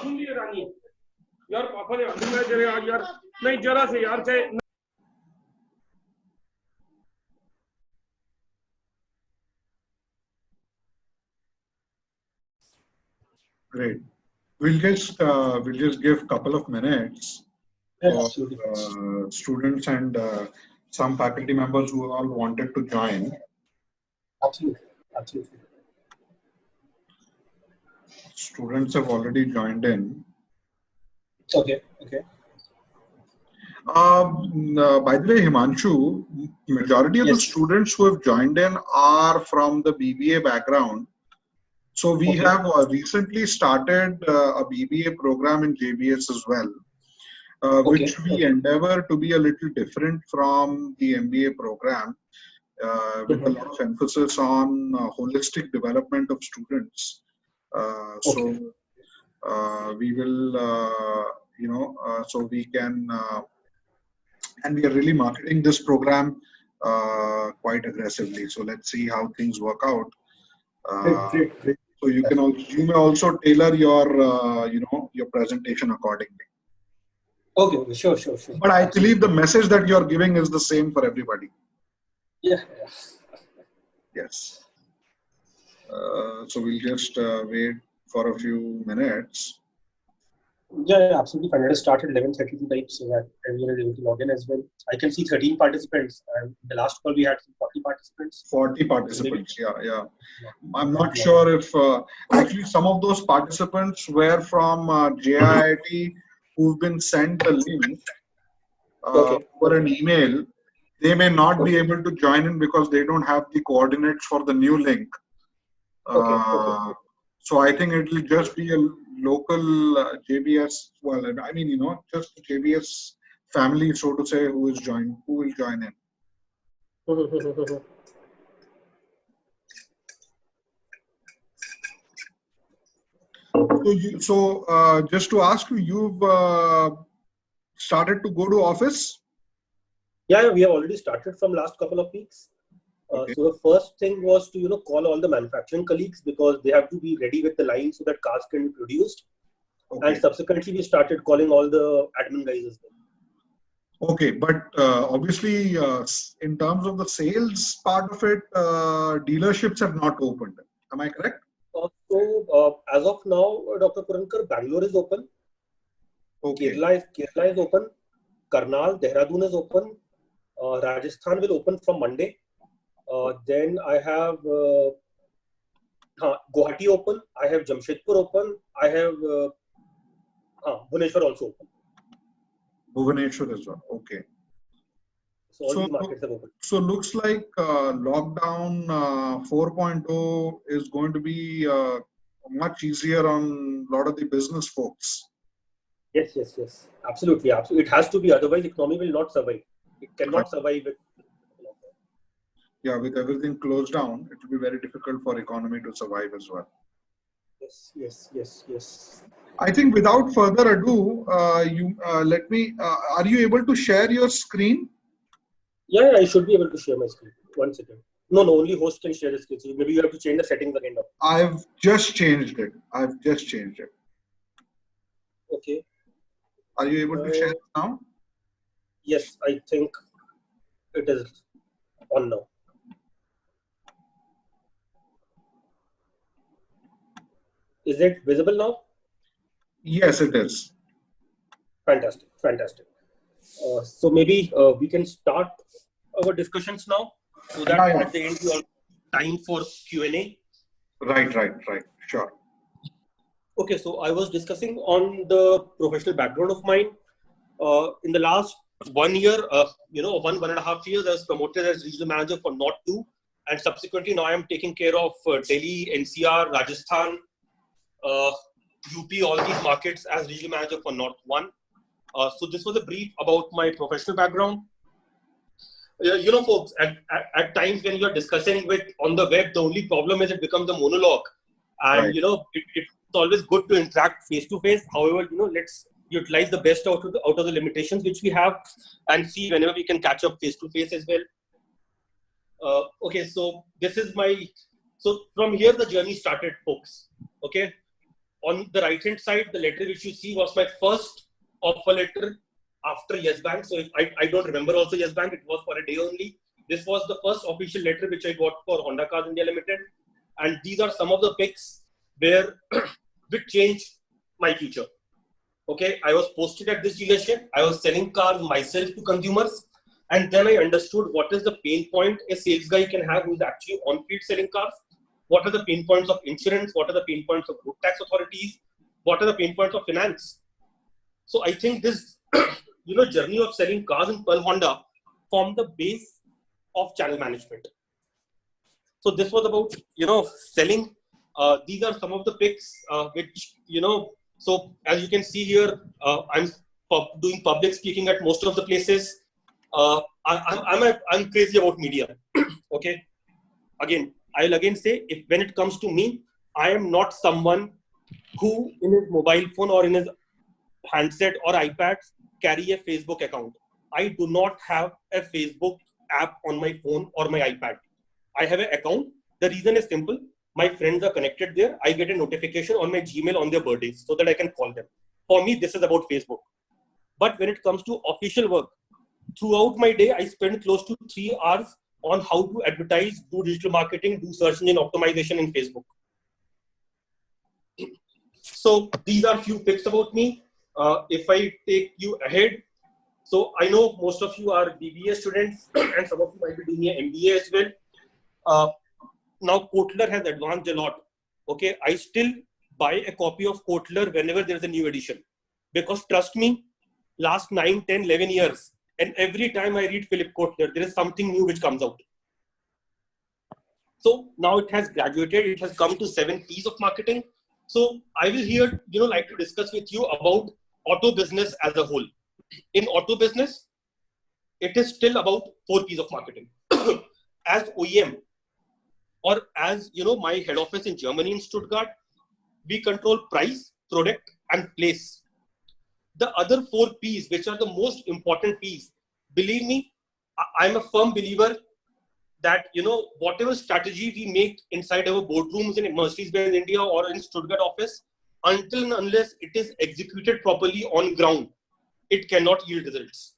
सुन लिए रानी यार पापा ने अंदर में तेरे आज यार नहीं जरा से यार चाहे Great. We'll just give a couple of minutes for students and some faculty members who all wanted to join. Absolutely. Students have already joined in. Okay. By the way, Himanshu, majority of the students who have joined in are from the BBA background. So we have recently started a BBA program in JBS as well, which we endeavor to be a little different from the MBA program, with a lot of emphasis on holistic development of students. So we will, so we can, and we are really marketing this program quite aggressively. So let's see how things work out. Great. So you may also tailor your your presentation accordingly. Okay, sure. But I believe the message that you are giving is the same for everybody. Yeah. Yes. So we'll just wait for a few minutes. Yeah, absolutely fine. Let us start at 11:32 type so that everyone is able to log in as well. I can see 13 participants. And the last call we had 40 participants. 40 participants, yeah. I'm not sure if actually some of those participants were from JIIT who've been sent the link over an email. They may not be able to join in because they don't have the coordinates for the new link. So I think it will just be a local JBS, well, I mean, just the JBS family, so to say, who will join in. So just to ask you, you've started to go to office? Yeah, we have already started from last couple of weeks. So the first thing was to call all the manufacturing colleagues because they have to be ready with the line so that cars can be produced. And subsequently we started calling all the admin guys as well. Okay, but obviously in terms of the sales part of it, dealerships have not opened. Am I correct? So as of now, Dr. Purankar, Bangalore is open. Kerala is open. Karnal, Dehradun is open. Rajasthan will open from Monday. Then I have Guwahati open. I have Jamshedpur open. I have Bhubaneswar also open. Bhubaneswar as well. Okay. So all these markets have opened. So looks like lockdown 4.0 is going to be much easier on a lot of the business folks. Yes. Absolutely. It has to be. Otherwise, economy will not survive. It cannot survive with. Yeah, with everything closed down, it will be very difficult for economy to survive as well. Yes. I think without further ado, are you able to share your screen? Yeah, I should be able to share my screen. 1 second. No, only host can share the screen. So maybe you have to change the settings again now. I've just changed it. Okay. Are you able to share it now? Yes, I think it is on now. Is it visible now? Yes, it is. Fantastic. So maybe we can start our discussions now, so that at the end we have time for Q&A. Right. Sure. Okay, so I was discussing on the professional background of mine. In the last 1 year, 1.5 years, I was promoted as regional manager for North 2, and subsequently now I am taking care of Delhi, NCR, Rajasthan, UP, all these markets as regional manager for North 1. So this was a brief about my professional background. Folks, at times when you are discussing on the web, the only problem is it becomes a monologue. And, it's always good to interact face to face. However, let's utilize the best out of the limitations which we have and see whenever we can catch up face to face as well. Okay, so this is so from here the journey started, folks. Okay. On the right hand side, the letter which you see was my first offer letter after Yes Bank. So if I don't remember also Yes Bank, it was for a day only. This was the first official letter which I got for Honda Cars India Limited. And these are some of the picks where which changed my future. Okay, I was posted at this dealership. I was selling cars myself to consumers. And then I understood what is the pain point a sales guy can have who is actually on field selling cars. What are the pain points of insurance? What are the pain points of road tax authorities? What are the pain points of finance? So I think this journey of selling cars in Pearl Honda formed the base of channel management. So this was about selling. These are some of the picks which So as you can see here, I'm doing public speaking at most of the places. I'm crazy about media. Okay. Again, I'll again say, if when it comes to me, I am not someone who in his mobile phone or in his handset or iPad carry a Facebook account. I do not have a Facebook app on my phone or my iPad. I have an account. The reason is simple. My friends are connected there. I get a notification on my Gmail on their birthdays so that I can call them. For me, this is about Facebook. But when it comes to official work, throughout my day, I spend close to 3 hours on how to advertise, do digital marketing, do search engine optimization in Facebook. So these are few picks about me. If I take you ahead, so I know most of you are BBA students and some of you might be doing an MBA as well. Now Kotler has advanced a lot. Okay, I still buy a copy of Kotler whenever there is a new edition. Because trust me, last 9, 10, 11 years, and every time I read Philip Kotler, there is something new which comes out. So now it has graduated, it has come to 7 P's of marketing. So I will here, like to discuss with you about auto business as a whole. In auto business, it is still about 4 P's of marketing. As OEM, or as my head office in Germany in Stuttgart, we control price, product, and place. The other 4 P's, which are the most important P's, believe me, I'm a firm believer that whatever strategy we make inside our boardrooms in Mercedes-Benz India or in Stuttgart office, until and unless it is executed properly on ground, it cannot yield results.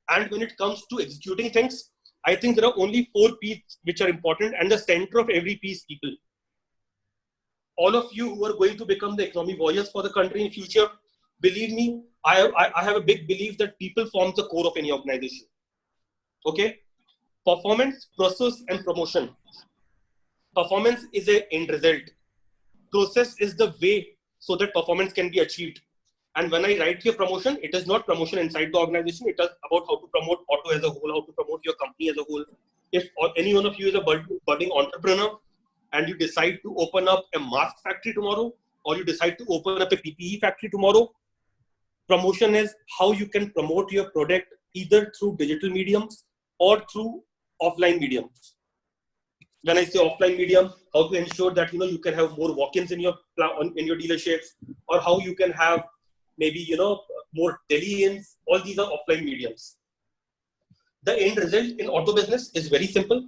And when it comes to executing things, I think there are only 4 P's which are important, and the center of every P is people. All of you who are going to become the economic warriors for the country in future, believe me, I have a big belief that people form the core of any organization. Okay? Performance, process, and promotion. Performance is an end result. Process is the way so that performance can be achieved. And when I write here promotion, it is not promotion inside the organization. It is about how to promote auto as a whole, how to promote your company as a whole. If any one of you is a budding entrepreneur and you decide to open up a mask factory tomorrow, or you decide to open up a PPE factory tomorrow, promotion is how you can promote your product either through digital mediums or through offline mediums. When I say offline medium, how to ensure that you can have more walk-ins in your dealerships, or how you can have maybe more tele-ins. All these are offline mediums. The end result in auto business is very simple.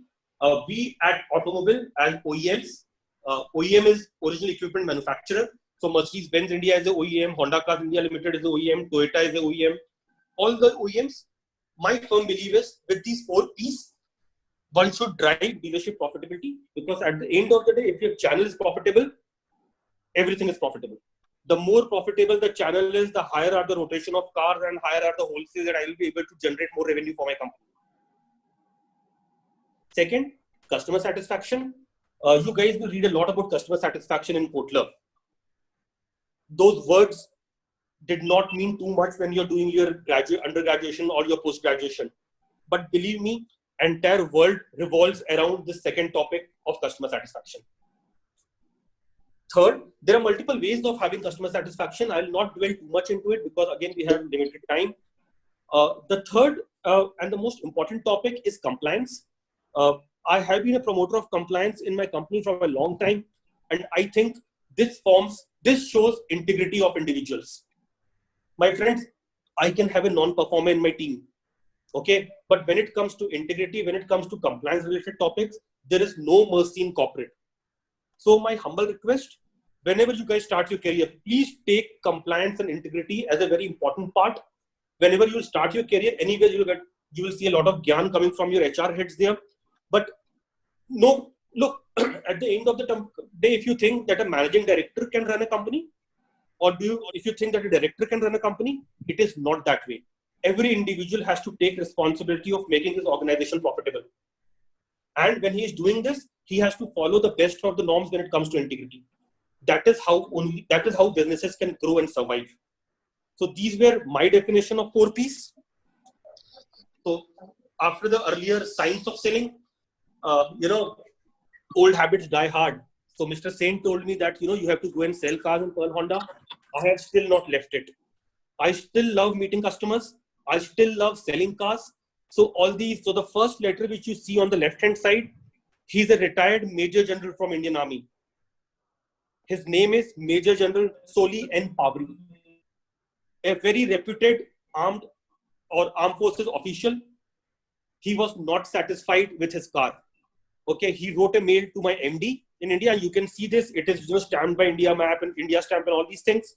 We at Automobile as OEMs, OEM is original equipment manufacturer. So Mercedes-Benz India is the OEM, Honda Cars India Limited is the OEM, Toyota is the OEM. All the OEMs, my firm belief is with these 4 P's, one should drive dealership profitability, because at the end of the day, if your channel is profitable, everything is profitable. The more profitable the channel is, the higher are the rotation of cars and higher are the wholesale that I will be able to generate more revenue for my company. Second, customer satisfaction. You guys will read a lot about customer satisfaction in Kotler. Those words did not mean too much when you're doing your undergraduation or your post-graduation. But believe me, entire world revolves around this second topic of customer satisfaction. Third, there are multiple ways of having customer satisfaction. I'll not dwell too much into it because again, we have limited time. The third and the most important topic is compliance. I have been a promoter of compliance in my company for a long time. And I think this shows integrity of individuals. My friends, I can have a non-performer in my team. Okay, but when it comes to integrity, when it comes to compliance related topics, there is no mercy in corporate. So my humble request, whenever you guys start your career, please take compliance and integrity as a very important part. Whenever you start your career, anywhere you will see a lot of gyan coming from your HR heads there. But no, look, at the end of the day, if you think that a managing director can run a company, or if you think that a director can run a company, it is not that way. Every individual has to take responsibility of making his organization profitable. And when he is doing this, he has to follow the best of the norms when it comes to integrity. That is how businesses can grow and survive. So these were my definition of 4 Ps. So after the earlier science of selling, old habits die hard. So Mr. Sain told me that, you have to go and sell cars in Pearl Honda. I have still not left it. I still love meeting customers. I still love selling cars. So the first letter which you see on the left-hand side, he's a retired Major General from Indian Army. His name is Major General Soli N. Pabri, a very reputed armed forces official. He was not satisfied with his car. Okay, he wrote a mail to my MD in India, and you can see this. It is stamped by India map and India stamp and all these things.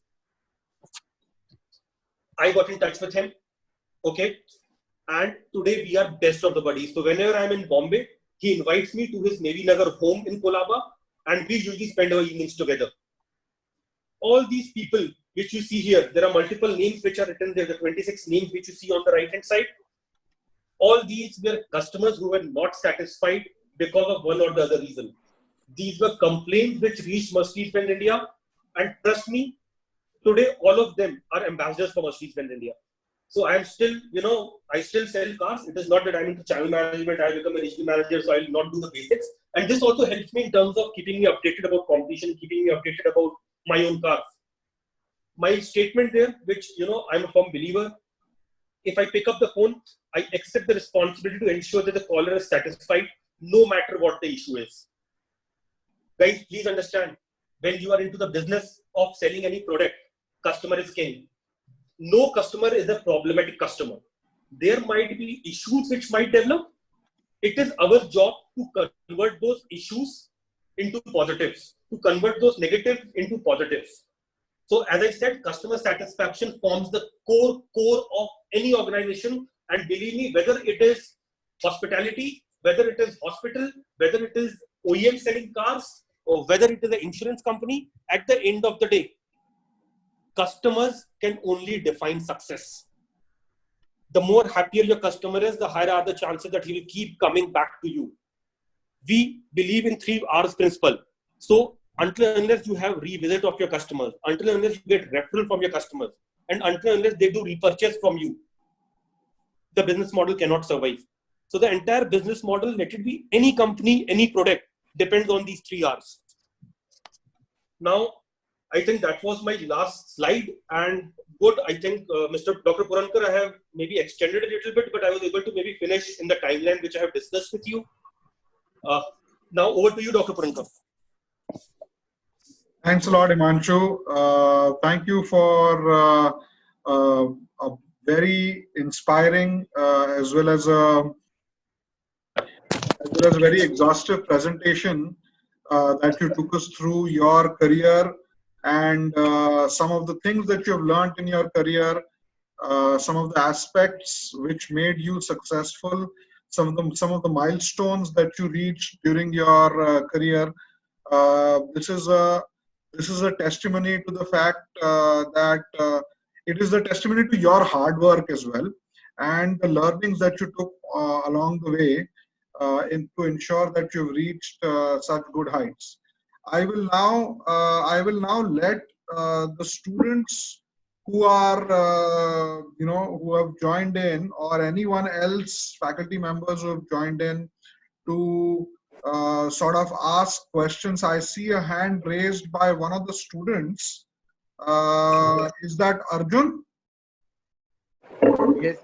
I got in touch with him. Okay, and today we are best of the buddies. So whenever I'm in Bombay, he invites me to his Navy Nagar home in Kolaba, and we usually spend our evenings together. All these people which you see here, there are multiple names which are written there, the 26 names which you see on the right hand side. All these were customers who were not satisfied because of one or the other reason. These were complaints which reached Mercedes-Benz India, and trust me, today all of them are ambassadors for Mercedes-Benz India. So I am still, I still sell cars. It is not that I'm into channel management, I become a regional manager, so I'll not do the basics. And this also helps me in terms of keeping me updated about competition, keeping me updated about my own cars. My statement there, which, I'm a firm believer, if I pick up the phone, I accept the responsibility to ensure that the caller is satisfied, no matter what the issue is. Guys, please understand, when you are into the business of selling any product, customer is king. No customer is a problematic customer. There might be issues which might develop. It is our job to convert those issues into positives, to convert those negatives into positives. So as I said, customer satisfaction forms the core of any organization. And believe me, whether it is hospitality, whether it is hospital, whether it is OEM selling cars, or whether it is an insurance company, at the end of the day, customers can only define success. The more happier your customer is, the higher are the chances that he will keep coming back to you. We believe in 3 R's principle. So until unless you have revisit of your customers, until unless you get referral from your customers, and until unless they do repurchase from you, the business model cannot survive. So the entire business model, let it be any company, any product, depends on these 3 R's. Now, I think that was my last slide, and good. I think Dr. Purankar, I have maybe extended a little bit, but I was able to maybe finish in the timeline which I have discussed with you. Now over to you, Dr. Purankar. Thanks a lot, Himanshu. Thank you for a very inspiring as well as a very exhaustive presentation that you took us through your career and some of the things that you have learned in your career, some of the aspects which made you successful, some of the milestones that you reached during your career. This is a testimony to the fact that it is a testimony to your hard work as well, and the learnings that you took along the way to ensure that you've reached such good heights. I will now let the students who are who have joined in, or anyone else, faculty members who have joined in, to sort of ask questions. I see a hand raised by one of the students. Is that Arjun? Yes.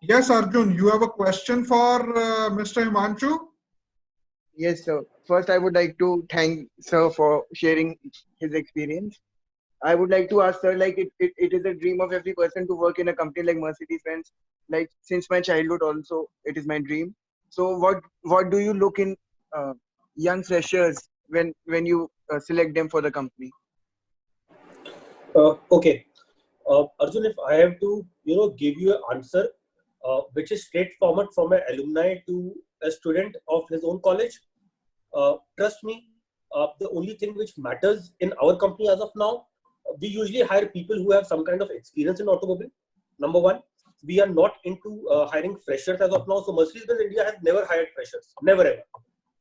Yes, Arjun, you have a question for Mr. Himanshu? Yes, sir. First, I would like to thank sir for sharing his experience. I would like to ask sir, like it is a dream of every person to work in a company like Mercedes-Benz. Like since my childhood also, it is my dream. So what do you look in young freshers when you select them for the company? Okay. Arjun, if I have to, give you an answer, which is straightforward from an alumni to a student of his own college, trust me, the only thing which matters in our company as of now, we usually hire people who have some kind of experience in automobile. Number one, we are not into hiring freshers as of now. So Mercedes-Benz India has never hired freshers, never ever.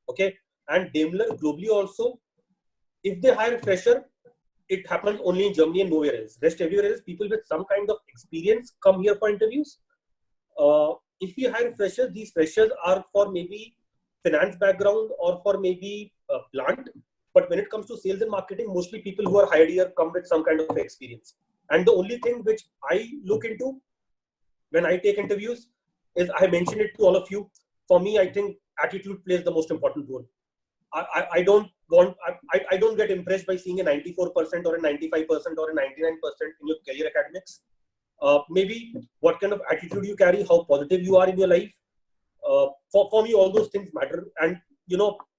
Okay, and Daimler globally also, if they hire fresher, it happens only in Germany and nowhere else. Rest everywhere else, people with some kind of experience come here for interviews. If we hire freshers, these freshers are for maybe finance background or for maybe plant. But when it comes to sales and marketing, mostly people who are hired here come with some kind of experience. And the only thing which I look into when I take interviews is, I mentioned it to all of you. For me, I think attitude plays the most important role. I don't get impressed by seeing a 94% or a 95% or a 99% in your career academics. Maybe what kind of attitude you carry, how positive you are in your life. For me, all those things matter. And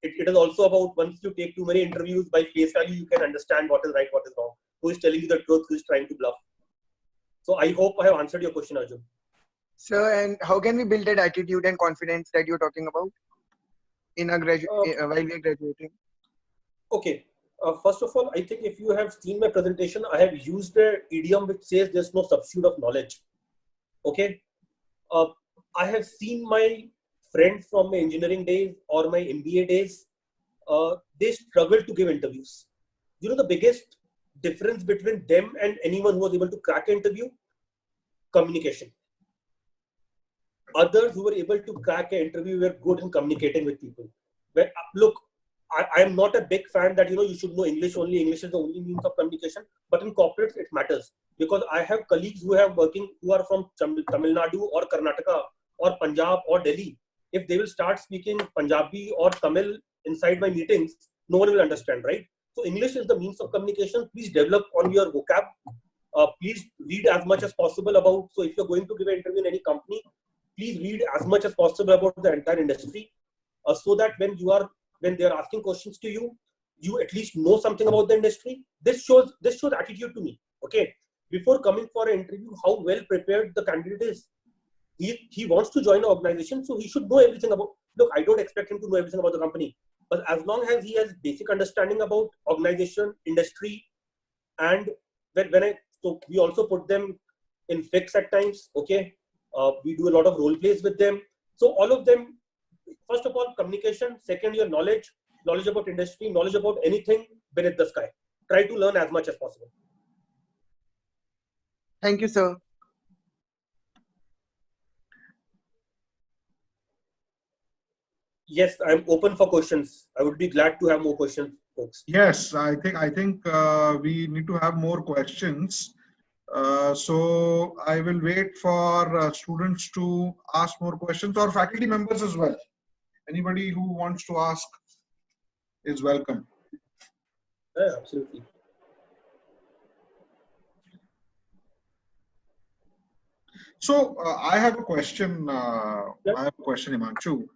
it is also about, once you take too many interviews, by face value, you can understand what is right, what is wrong, who is telling you the truth, who is trying to bluff. So I hope I have answered your question, Arjun. Sir, and how can we build that attitude and confidence that you're talking about in a while we're graduating? Okay. First of all, I think if you have seen my presentation, I have used an idiom which says there's no substitute of knowledge. Okay. I have seen my friends from my engineering days or my MBA days, they struggle to give interviews. The biggest difference between them and anyone who was able to crack an interview? Communication. Others who were able to crack an interview were good in communicating with people. Look, I am not a big fan that you should know English only. English is the only means of communication. But in corporates, it matters, because I have colleagues who are from Tamil Nadu or Karnataka or Punjab or Delhi. If they will start speaking Punjabi or Tamil inside my meetings, no one will understand, right? So English is the means of communication. Please develop on your vocab. Please read as much as possible about. So if you're going to give an interview in any company, please read as much as possible about the entire industry, so that when they are asking questions to you, you at least know something about the industry. This shows attitude to me. Okay, before coming for an interview, how well prepared the candidate is. He wants to join an organization, so he should know everything about. Look, I don't expect him to know everything about the company, but as long as he has basic understanding about organization, industry, and so we also put them in fix at times. Okay, we do a lot of role plays with them. So all of them, first of all, communication. Second, your knowledge about industry, knowledge about anything beneath the sky. Try to learn as much as possible. Thank you, sir. Yes, I'm open for questions. I would be glad to have more questions, folks. Yes, I think we need to have more questions. So I will wait for students to ask more questions, or faculty members as well. Anybody who wants to ask is welcome. Yeah, absolutely. So I have a question. Himanshu.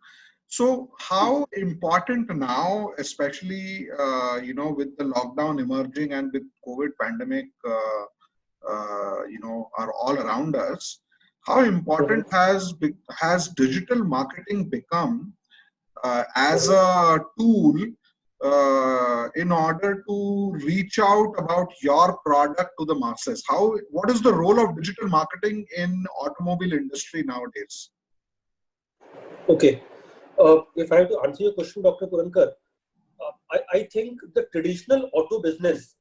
So how important now, especially with the lockdown emerging and with COVID pandemic, are all around us. How important has digital marketing become as a tool in order to reach out about your product to the masses? What is the role of digital marketing in automobile industry nowadays? Okay. If I have to answer your question, Dr. Purankar, I think the traditional auto business,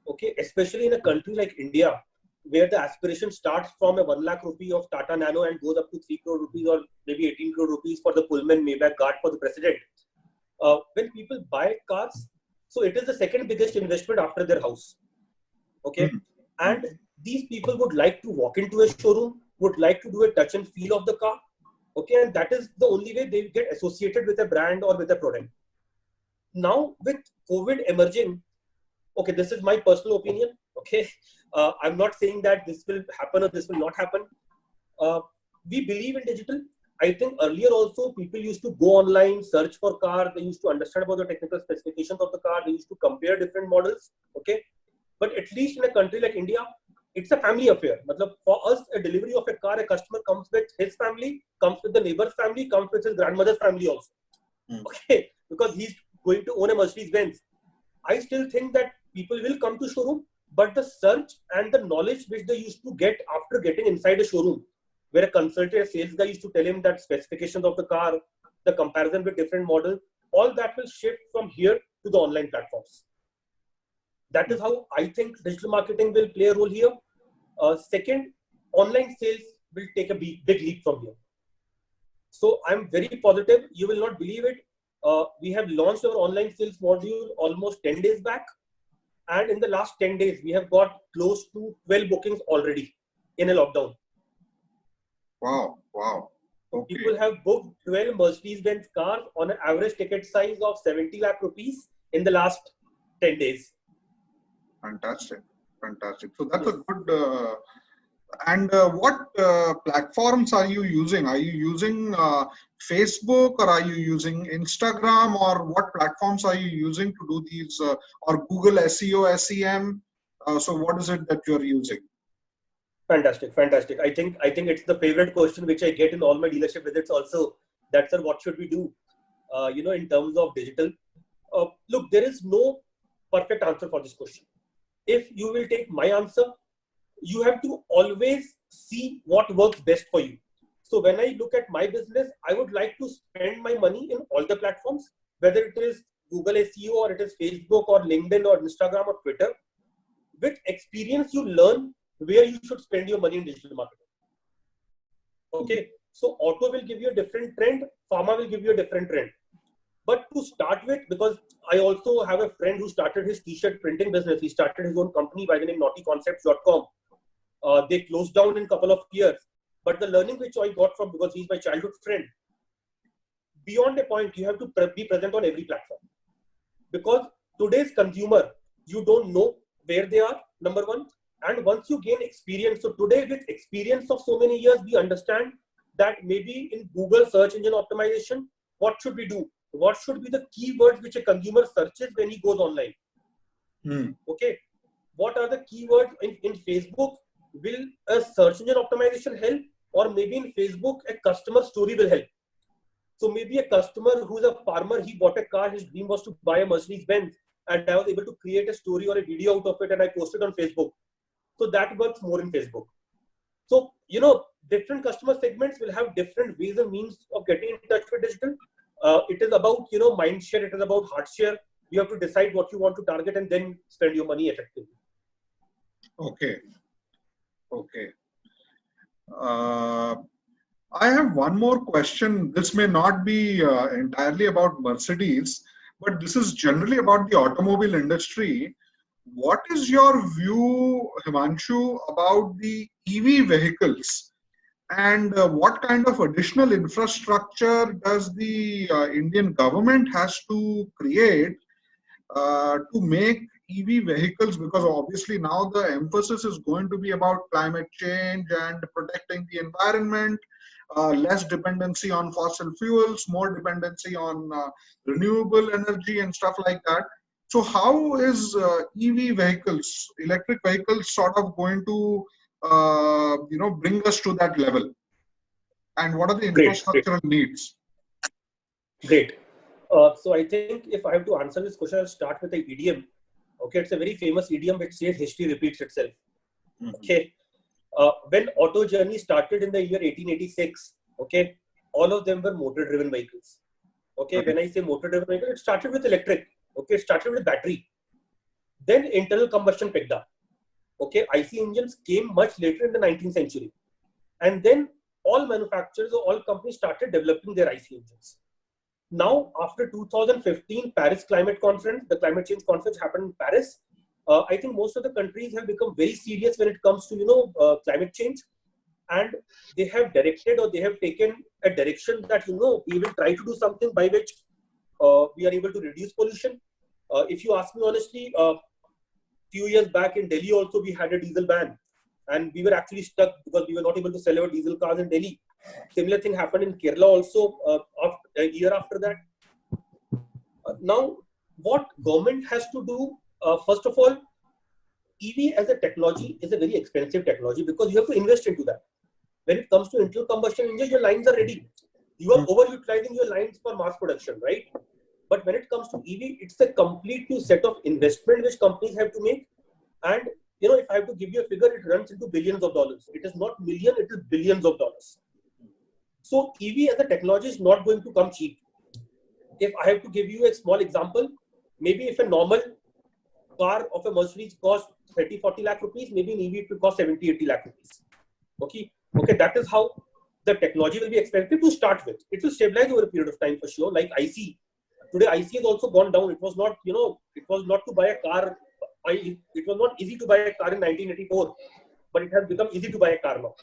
okay, especially in a country like India, where the aspiration starts from a 1 lakh rupee of Tata Nano and goes up to 3 crore rupees or maybe 18 crore rupees for the Pullman Maybach Guard for the president. When people buy cars, so it is the second biggest investment after their house. Okay. And these people would like to walk into a showroom, would like to do a touch and feel of the car. Okay. And that is the only way they get associated with a brand or with a product. Now with COVID emerging, okay, this is my personal opinion. Okay. I'm not saying that this will happen or this will not happen. We believe in digital. I think earlier also people used to go online, search for car. They used to understand about the technical specifications of the car. They used to compare different models. Okay, but at least in a country like India, it's a family affair. Matlab, for us, a delivery of a car, a customer comes with his family, comes with the neighbor's family, comes with his grandmother's family also. Okay, because he's going to own a Mercedes Benz. I still think that people will come to showroom, but the search and the knowledge which they used to get after getting inside a showroom, where a consultant, a sales guy used to tell him that specifications of the car, the comparison with different models, all that will shift from here to the online platforms. That is how I think digital marketing will play a role here. Second, online sales will take a big leap from here. So I'm very positive. You will not believe it. We have launched our online sales module almost 10 days back. And in the last 10 days, we have got close to 12 bookings already in a lockdown. Wow, wow. Okay. People have booked 12 Mercedes-Benz cars on an average ticket size of 70 lakh rupees in the last 10 days. Fantastic, fantastic. So that's a good. And what platforms are you using? Are you using Facebook, or are you using Instagram, or what platforms are you using to do these, or Google SEO, SEM? So what is it that you're using? Fantastic, fantastic. I think it's the favorite question which I get in all my dealership visits also. That's what should we do? In terms of digital. Look, there is no perfect answer for this question. If you will take my answer, you have to always see what works best for you. So when I look at my business, I would like to spend my money in all the platforms, whether it is Google SEO, or it is Facebook, or LinkedIn, or Instagram, or Twitter. With experience, you learn where you should spend your money in digital marketing. Okay, so auto will give you a different trend, pharma will give you a different trend. But to start with, because I also have a friend who started his t-shirt printing business. He started his own company by the name naughtyconcepts.com. They closed down in a couple of years. But the learning which I got from, because he's my childhood friend, beyond a point, you have to be present on every platform. Because today's consumer, you don't know where they are, number one. And once you gain experience, so today with experience of so many years, we understand that maybe in Google search engine optimization, what should we do? What should be the keywords which a consumer searches when he goes online? Okay. What are the keywords in Facebook? Will a search engine optimization help? Or maybe in Facebook, a customer story will help. So maybe a customer who's a farmer, he bought a car, his dream was to buy a Mercedes Benz, and I was able to create a story or a video out of it, and I posted on Facebook. So that works more in Facebook. So, different customer segments will have different ways and means of getting in touch with digital. It is about, mind share. It is about heart share. You have to decide what you want to target and then spend your money effectively. Okay. I have one more question. This may not be entirely about Mercedes, but this is generally about the automobile industry. What is your view, Himanshu, about the EV vehicles? And what kind of additional infrastructure does the Indian government has to create to make EV vehicles? Because obviously now the emphasis is going to be about climate change and protecting the environment, less dependency on fossil fuels, more dependency on renewable energy and stuff like that. So how is EV vehicles, electric vehicles, sort of going to bring us to that level? And what are the infrastructural needs? Great. So I think if I have to answer this question, I'll start with an idiom. Okay, it's a very famous idiom which says history repeats itself. Okay. When auto journey started in the year 1886, okay, all of them were motor-driven vehicles. Okay, when I say motor-driven vehicle, it started with electric. Okay, it started with battery. Then internal combustion picked up. Okay, IC engines came much later in the 19th century. And then all manufacturers or all companies started developing their IC engines. Now, after 2015 Paris Climate Conference, the climate change conference happened in Paris. I think most of the countries have become very serious when it comes to, climate change. And they have directed, or they have taken a direction that, we will try to do something by which we are able to reduce pollution. If you ask me honestly, few years back in Delhi also we had a diesel ban, and we were actually stuck because we were not able to sell our diesel cars in Delhi. Similar thing happened in Kerala also a year after that. Now, what government has to do, first of all, EV as a technology is a very expensive technology because you have to invest into that. When it comes to internal combustion engine, your lines are ready. You are overutilizing your lines for mass production, right? But when it comes to EV, it's a complete new set of investment which companies have to make. And if I have to give you a figure, it runs into billions of dollars. It is not million, it is billions of dollars. So EV as a technology is not going to come cheap. If I have to give you a small example, maybe if a normal car of a Mercedes costs 30-40 lakh rupees, maybe in EV it will cost 70-80 lakh rupees. Okay, that is how the technology will be expensive to start with. It will stabilize over a period of time for sure. Like IC, today IC has also gone down. It was not, it was not to buy a car. It was not easy to buy a car in 1984, but it has become easy to buy a car now.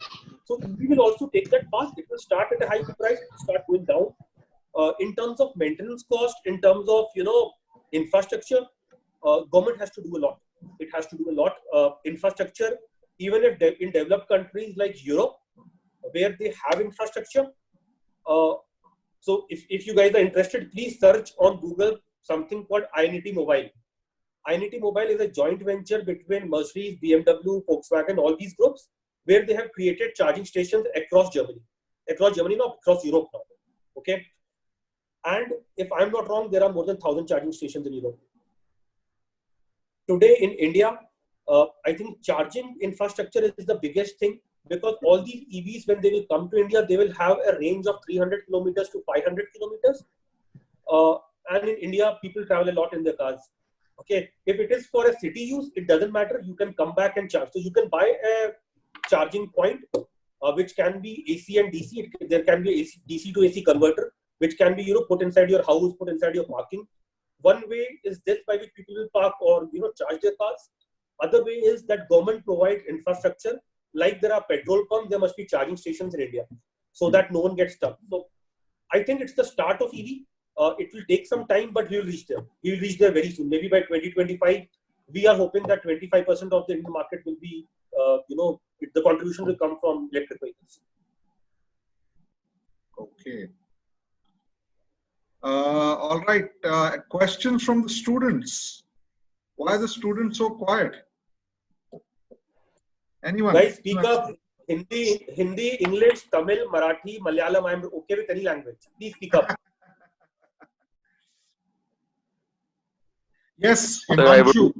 So EV will also take that path. It will start at a high price, it will start going down. In terms of maintenance cost, in terms of infrastructure, government has to do a lot. It has to do a lot. Infrastructure, even if in developed countries like Europe, where they have infrastructure. So if you guys are interested, please search on Google something called INET Mobile. INET Mobile is a joint venture between Mercedes, BMW, Volkswagen, all these groups, where they have created charging stations across Germany. Across Europe now. Okay. And if I'm not wrong, there are more than 1,000 charging stations in Europe. Today in India, I think charging infrastructure is the biggest thing, because all these EVs, when they will come to India, they will have a range of 300 kilometers to 500 kilometers. And in India, people travel a lot in their cars. Okay, if it is for a city use, it doesn't matter. You can come back and charge. So you can buy a charging point, which can be AC and DC. There can be AC, DC to AC converter, which can be put inside your house, put inside your parking. One way is this, by which people will park or charge their cars. Other way is that government provides infrastructure. Like there are petrol pumps, there must be charging stations in India, so that no one gets stuck. So I think it's the start of EV. It will take some time, but we will reach there. We will reach there very soon. Maybe by 2025, we are hoping that 25% of the Indian market will be, the contribution will come from electric vehicles. Okay. All right. Questions from the students. Why are the students so quiet? Anyone? Guys, speak up. Hindi, English, Tamil, Marathi, Malayalam. I am okay with any language. Please speak up. Yes, Himanshu.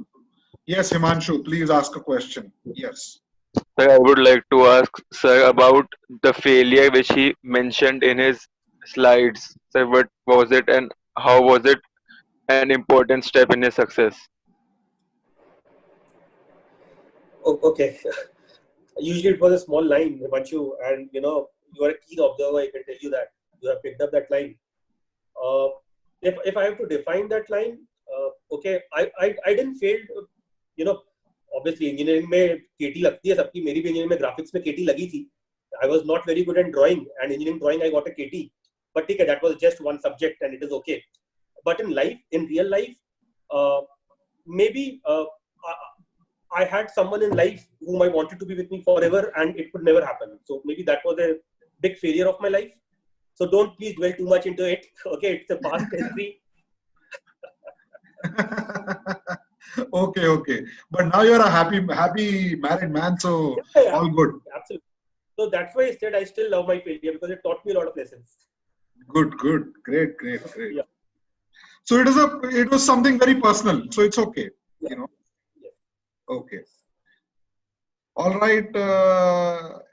Yes, Himanshu, please ask a question. Yes. Sir, I would like to ask sir about the failure which he mentioned in his slides. Sir, what was it and how was it an important step in his success? Oh, okay. Usually it was a small line, Himanshu, and you are a keen observer. I can tell you that you have picked up that line. If I have to define that line, okay, I didn't fail. Obviously engineering में KT लगती है सबकी. मेरी भी engineering में graphics में KT लगी थी. I was not very good at drawing, and engineering drawing I got a KT. But ठीक है, that was just one subject and it is okay. But in life, in real life, maybe I had someone in life whom I wanted to be with me forever, and it could never happen. So maybe that was a big failure of my life. So don't please dwell too much into it. Okay, it's a past history. Okay. But now you're a happy married man, so Yeah. all good. Absolutely. So that's why instead I still love my failure, because it taught me a lot of lessons. Good. Great. Yeah. So it was something very personal. So it's okay. Yeah. Okay. All right.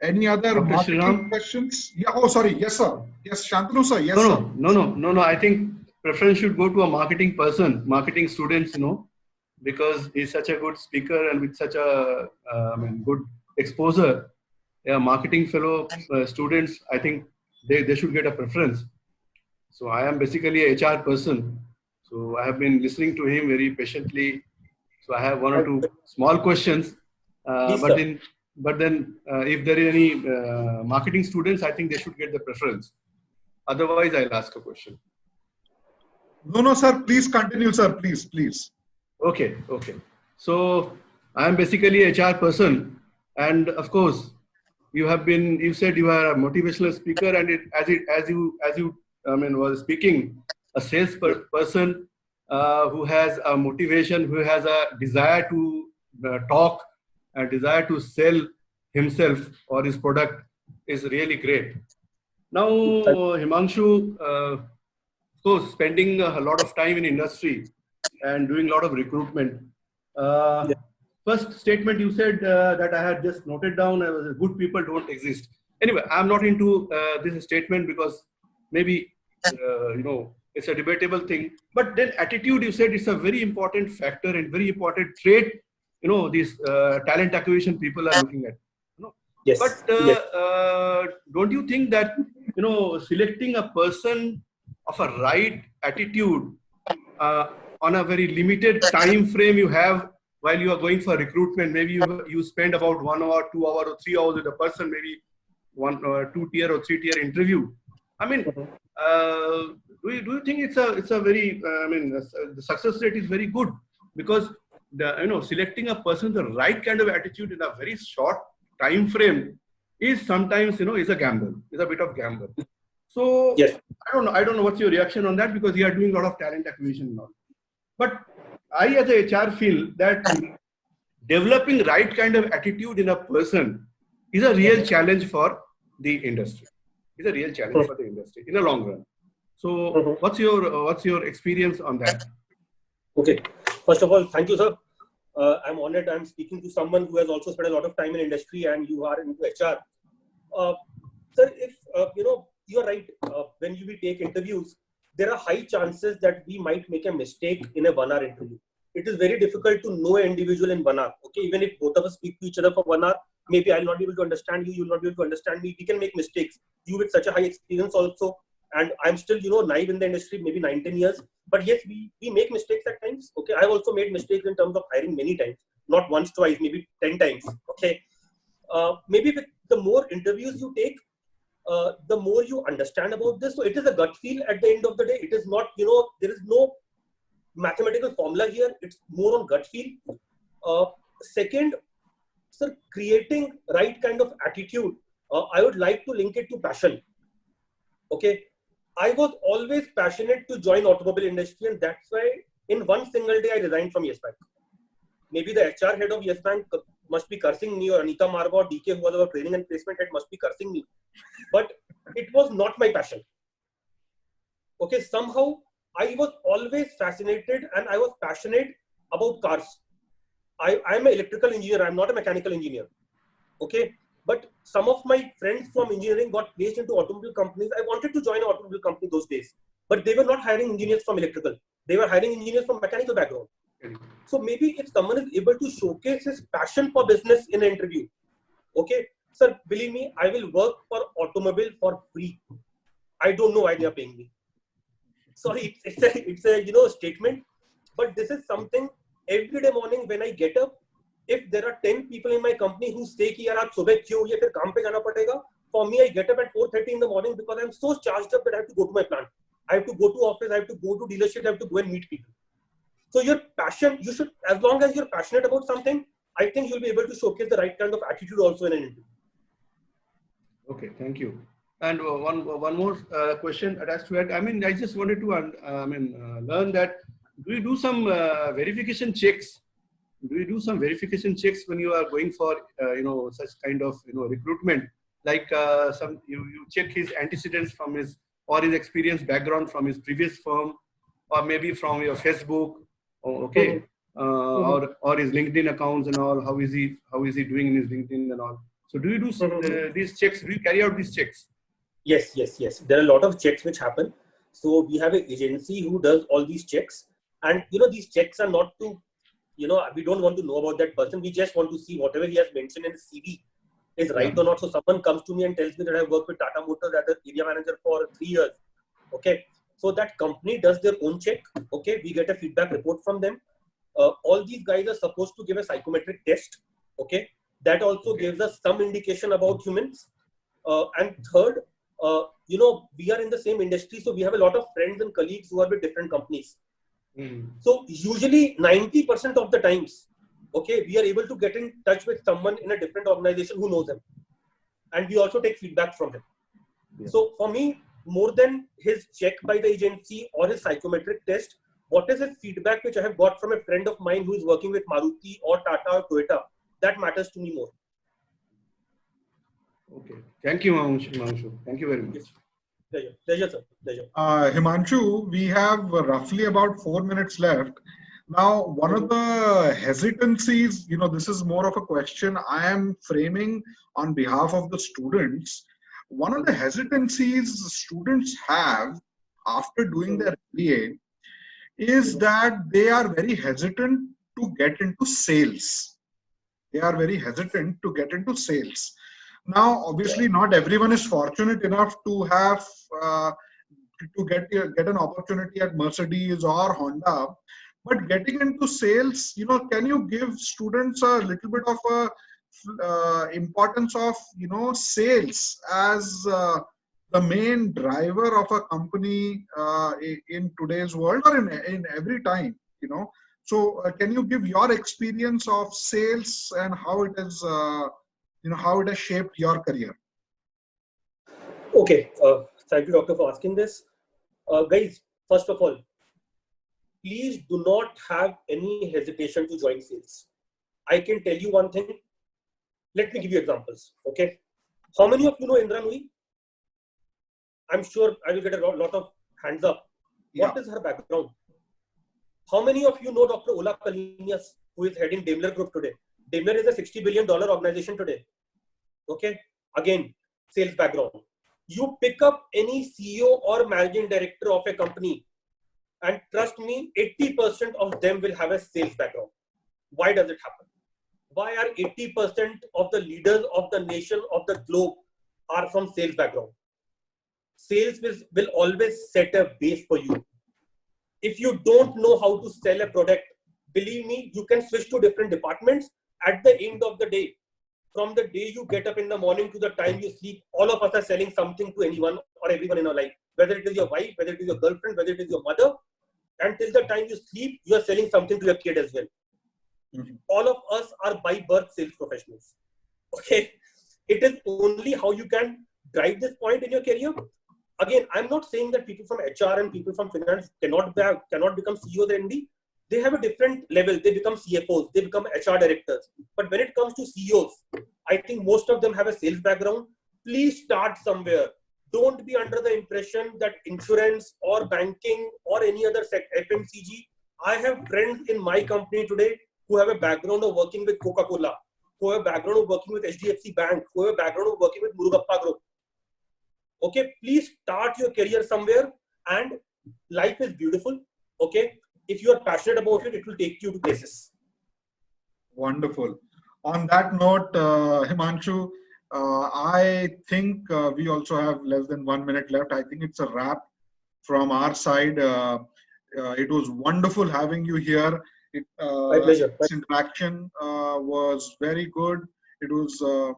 Any other marketing questions? Yeah. Oh, sorry. Yes, sir. Yes, Shantanu sir. Yes, sir. No. I think preference should go to a marketing person, marketing students, because he's such a good speaker and with such a good exposure. Yeah, marketing fellow students, I think they should get a preference. So I am basically a HR person. So I have been listening to him very patiently. So I have one or two small questions. But then if there is any marketing students, I think they should get the preference. Otherwise, I'll ask a question. No, sir. Please continue, sir. Please. Okay. So I am basically a HR person, and of course, You said you are a motivational speaker, and as you was speaking, a person who has a motivation, who has a desire to talk, a desire to sell himself or his product is really great. Now, Himanshu, so spending a lot of time in industry and doing a lot of recruitment. First statement you said that I had just noted down, good people don't exist. Anyway, I'm not into this statement because maybe, it's a debatable thing. But then attitude, you said it's a very important factor and very important trait, these talent acquisition people are looking at. Yes. But don't you think that, selecting a person of a right attitude on a very limited time frame you have while you are going for recruitment, maybe you spend about 1 hour, 2 hours, or 3 hours with a person, maybe 1 or 2 tier or 3 tier interview. I mean, do you think it's a very the success rate is very good because selecting a person with the right kind of attitude in a very short time frame is sometimes is a gamble, is a bit of gamble. So yes. I don't know what's your reaction on that because you are doing a lot of talent acquisition and all. But I as a HR feel that developing right kind of attitude in a person is a real challenge for the industry. It's a real challenge for the industry in the long run. So what's your experience on that? Okay. First of all, thank you, sir. I'm honored. I'm speaking to someone who has also spent a lot of time in industry, and you are into HR. Sir, if you're right. When we take interviews, there are high chances that we might make a mistake in a 1 hour interview. It is very difficult to know an individual in 1 hour. Okay, even if both of us speak to each other for 1 hour, maybe I'll not be able to understand you. You'll not be able to understand me. We can make mistakes. You with such a high experience also, and I'm still naive in the industry, maybe 9-10 years. But yes, we make mistakes at times. Okay, I've also made mistakes in terms of hiring many times, not once, twice, maybe 10 times. Okay, maybe with the more interviews you take, the more you understand about this. So it is a gut feel at the end of the day. It is not, there is no mathematical formula here. It's more on gut feel. Second, sir, creating right kind of attitude. I would like to link it to passion. Okay. I was always passionate to join automobile industry, and that's why in one single day I resigned from Yes Bank. Maybe the HR head of Yes Bank must be cursing me, or Anita Marva or DK, who was our training and placement head, must be cursing me. But it was not my passion. Okay, somehow I was always fascinated and I was passionate about cars. I'm an electrical engineer. I'm not a mechanical engineer. Okay, but some of my friends from engineering got placed into automobile companies. I wanted to join an automobile company those days, but they were not hiring engineers from electrical. They were hiring engineers from mechanical background. So maybe if someone is able to showcase his passion for business in an interview, okay, sir, believe me, I will work for automobile for free. I don't know why they are paying me. Sorry, it's a statement, but this is something every day morning when I get up. If there are 10 people in my company who say कि यार आप सुबह क्यों या फिर काम पे जाना पड़ेगा, for me I get up at 4:30 in the morning because I'm so charged up that I have to go to my plant. I have to go to office. I have to go to dealership. I have to go and meet people. So your passion, you should, as long as you're passionate about something, I think you'll be able to showcase the right kind of attitude also in an interview. Okay, thank you. And one more question attached to it. I mean, I just wanted to learn that do you do some verification checks? Do you do some verification checks when you are going for such kind of recruitment? Like you check his antecedents from his or his experience background from his previous firm, or maybe from your Facebook. Okay, or his LinkedIn accounts and all. How is he doing in his LinkedIn and all? So do you do these checks? Do you carry out these checks? Yes. There are a lot of checks which happen. So we have an agency who does all these checks, and these checks are not to, we don't want to know about that person. We just want to see whatever he has mentioned in his CV is right or not. So someone comes to me and tells me that I worked with Tata Motors as an area manager for 3 years. Okay. So that company does their own check. Okay. We get a feedback report from them. All these guys are supposed to give a psychometric test. Okay. That also gives us some indication about humans. And third, we are in the same industry. So we have a lot of friends and colleagues who are with different companies. So usually 90% of the times, okay, we are able to get in touch with someone in a different organization who knows them. and we also take feedback from him. So for me, more than his check by the agency or his psychometric test, what is his feedback which I have got from a friend of mine who is working with Maruti or Tata or Toyota? That matters to me more. Okay. Thank you, Himanshu. Thank you very much. Pleasure. Pleasure, sir. Pleasure. Himanshu, we have roughly about 4 minutes left. Now, one of the hesitancies, this is more of a question I am framing on behalf of the students. One of the hesitancies students have after doing their MBA is that they are very hesitant to get into sales. They are very hesitant to get into sales. Now, obviously, not everyone is fortunate enough to have to get an opportunity at Mercedes or Honda. But getting into sales, can you give students a little bit of a importance of sales as the main driver of a company in today's world or in every time? So can you give your experience of sales and how it is how it has shaped your career? Okay, thank you, doctor, for asking this. Guys, first of all, please do not have any hesitation to join sales. I can tell you one thing. Let me give you examples. Okay, how many of you know Indra Nooyi? I'm sure I will get a lot of hands up. What is her background? How many of you know Dr. Ola Kalinias, who is heading Daimler Group today? Daimler is a $60 billion organization today. Okay, again, sales background. You pick up any CEO or managing director of a company, and trust me, 80% of them will have a sales background. Why does it happen? Why are 80% of the leaders of the nation of the globe are from sales background? Sales will always set a base for you. If you don't know how to sell a product, believe me, you can switch to different departments. At the end of the day, from the day you get up in the morning to the time you sleep, all of us are selling something to anyone or everyone in our life. Whether it is your wife, whether it is your girlfriend, whether it is your mother, until the time you sleep, you are selling something to your kid as well. All of us are by birth sales professionals. Okay, it is only how you can drive this point in your career. Again, I'm not saying that people from HR and people from finance cannot become CEOs and MD. They have a different level. They become CFOs, they become HR directors. But when it comes to CEOs, I think most of them have a sales background. Please start somewhere. Don't be under the impression that insurance or banking or any other sector, FMCG. I have friends in my company today who have a background of working with Coca-Cola, who have a background of working with HDFC Bank, who have a background of working with Murugappa Group. Okay, please start your career somewhere, and life is beautiful. Okay, if you are passionate about it, it will take you to places. Wonderful. On that note, Himanshu, I think we also have less than 1 minute left. I think it's a wrap from our side. It was wonderful having you here. My pleasure. This interaction was very good. It was.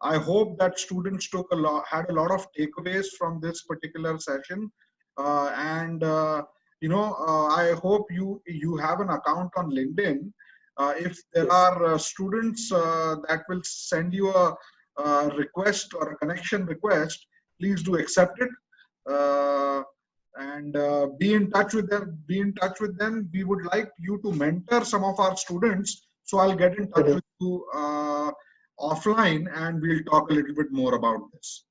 I hope that students had a lot of takeaways from this particular session, and I hope you have an account on LinkedIn. If there are students that will send you a request or a connection request, please do accept it and be in touch with them. We would like you to mentor some of our students, so I'll get in touch with you offline and we'll talk a little bit more about this.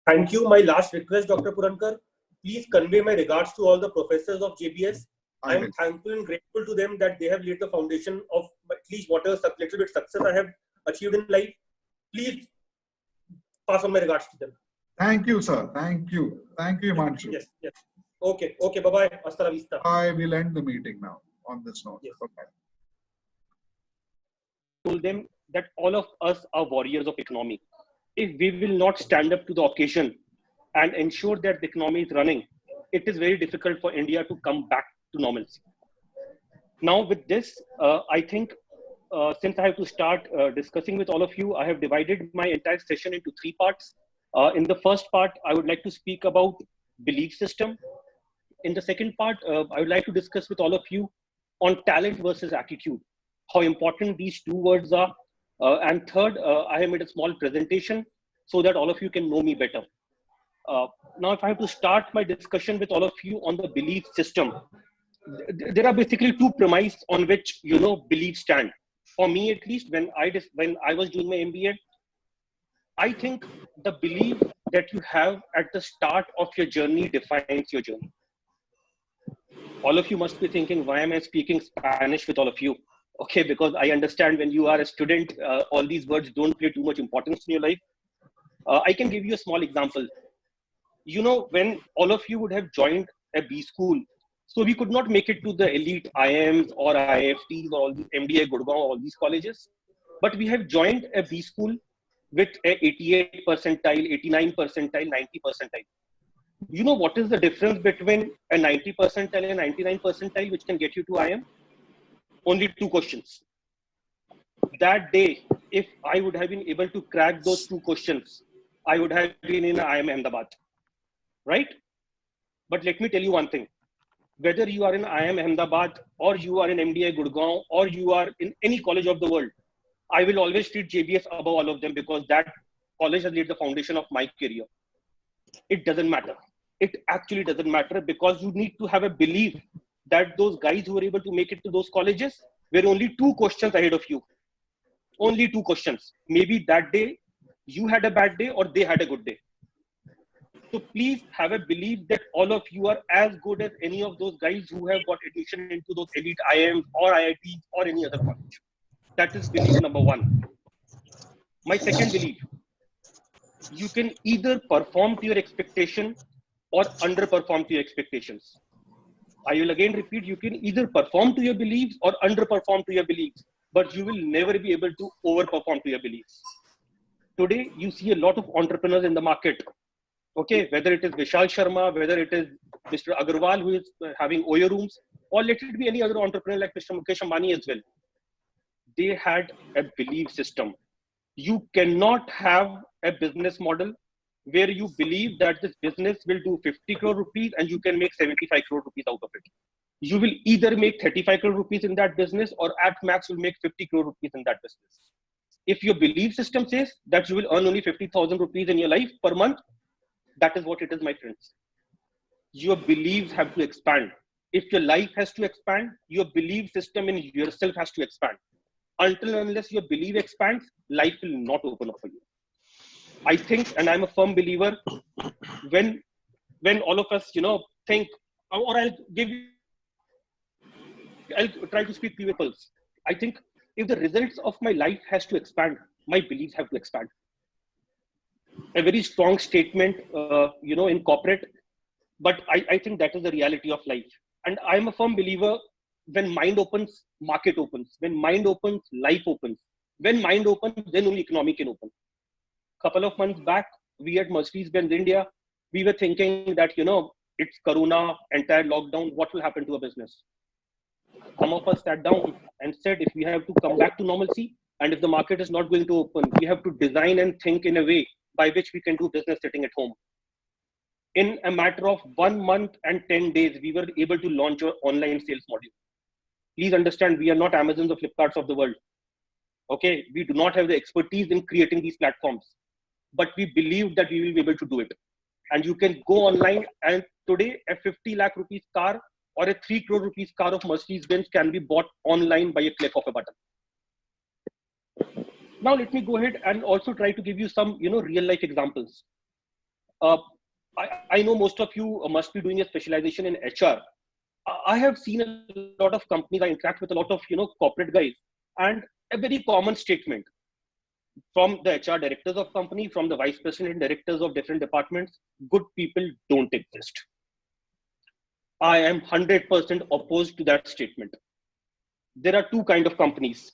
Thank you. My last request, Dr. Purankar, please convey my regards to all the professors of JBS. I am thankful and grateful to them that they have laid the foundation of at least whatever little bit success I have achieved in life. Please pass on my regards to them. Thank you, sir. Thank you. Thank you, Himanshu. Yes, yes. Okay, okay. Bye-bye. Hasta la vista. I will end the meeting now on this note. Yes. Okay. Told them that all of us are warriors of economy. If we will not stand up to the occasion and ensure that the economy is running, it is very difficult for India to come back to normalcy. Now with this, I think since I have to start discussing with all of you, I have divided my entire session into 3 parts. In the first part, I would like to speak about belief system. In the second part, I would like to discuss with all of you on talent versus attitude, how important these 2 words are. And third, I have made a small presentation so that all of you can know me better. Now, if I have to start my discussion with all of you on the belief system, there are basically two premises on which beliefs stand. For me, at least, when I was doing my MBA, I think the belief that you have at the start of your journey defines your journey. All of you must be thinking, why am I speaking Spanish with all of you? Okay, because I understand when you are a student, all these words don't play too much importance in your life. I can give you a small example. When all of you would have joined a B school, so we could not make it to the elite IIMs or IIFTs or all the MDA Gurgaon, all these colleges, but we have joined a B school with a 88 percentile, 89 percentile, 90 percentile. You know what is the difference between a 90 percentile and 99 percentile, which can get you to IIM? Only 2 questions. That day, if I would have been able to crack those 2 questions, I would have been in IIM Ahmedabad, right? But let me tell you one thing. Whether you are in IIM Ahmedabad or you are in MDA Gurgaon or you are in any college of the world, I will always treat JBS above all of them because that college has laid the foundation of my career. It doesn't matter. It actually doesn't matter because you need to have a belief that those guys who were able to make it to those colleges were only 2 questions ahead of you. Only 2 questions. Maybe that day you had a bad day or they had a good day. So please have a belief that all of you are as good as any of those guys who have got admission into those elite IIMs or IITs or any other college. That is belief number 1. My second belief, you can either perform to your expectation or underperform to your expectations. I will again repeat, you can either perform to your beliefs or underperform to your beliefs, but you will never be able to overperform to your beliefs. Today, you see a lot of entrepreneurs in the market. Okay, whether it is Vishal Sharma, whether it is Mr. Agarwal, who is having Oyo rooms, or let it be any other entrepreneur like Mr. Mukesh Ambani as well. They had a belief system. You cannot have a business model where you believe that this business will do 50 crore rupees and you can make 75 crore rupees out of it. You will either make 35 crore rupees in that business or at max will make 50 crore rupees in that business. If your belief system says that you will earn only 50,000 rupees in your life per month, that is what it is, my friends. Your beliefs have to expand. If your life has to expand, your belief system in yourself has to expand. Until and unless your belief expands, life will not open up for you. I think, and I'm a firm believer, when all of us, think, or I'll try to speak people. I think if the results of my life has to expand, my beliefs have to expand. A very strong statement, in corporate, but I think that is the reality of life. And I'm a firm believer, when mind opens, market opens. When mind opens, life opens. When mind opens, then only economy can open. Couple of months back, we at Mercedes-Benz India, we were thinking that, it's Corona, entire lockdown, what will happen to a business? Some of us sat down and said, if we have to come back to normalcy, and if the market is not going to open, we have to design and think in a way by which we can do business sitting at home. In a matter of 1 month and 10 days, we were able to launch our online sales module. Please understand, we are not Amazons or Flipkarts of the world. Okay, we do not have the expertise in creating these platforms, but we believe that we will be able to do it. And you can go online, and today a 50 lakh rupees car or a 3 crore rupees car of Mercedes-Benz can be bought online by a click of a button. Now let me go ahead and also try to give you some, real life examples. I know most of you must be doing a specialization in HR. I have seen a lot of companies. I interact with a lot of, corporate guys, and a very common statement from the HR directors of company, from the vice president and directors of different departments: good people don't exist. I am 100% opposed to that statement. There are 2 kinds of companies.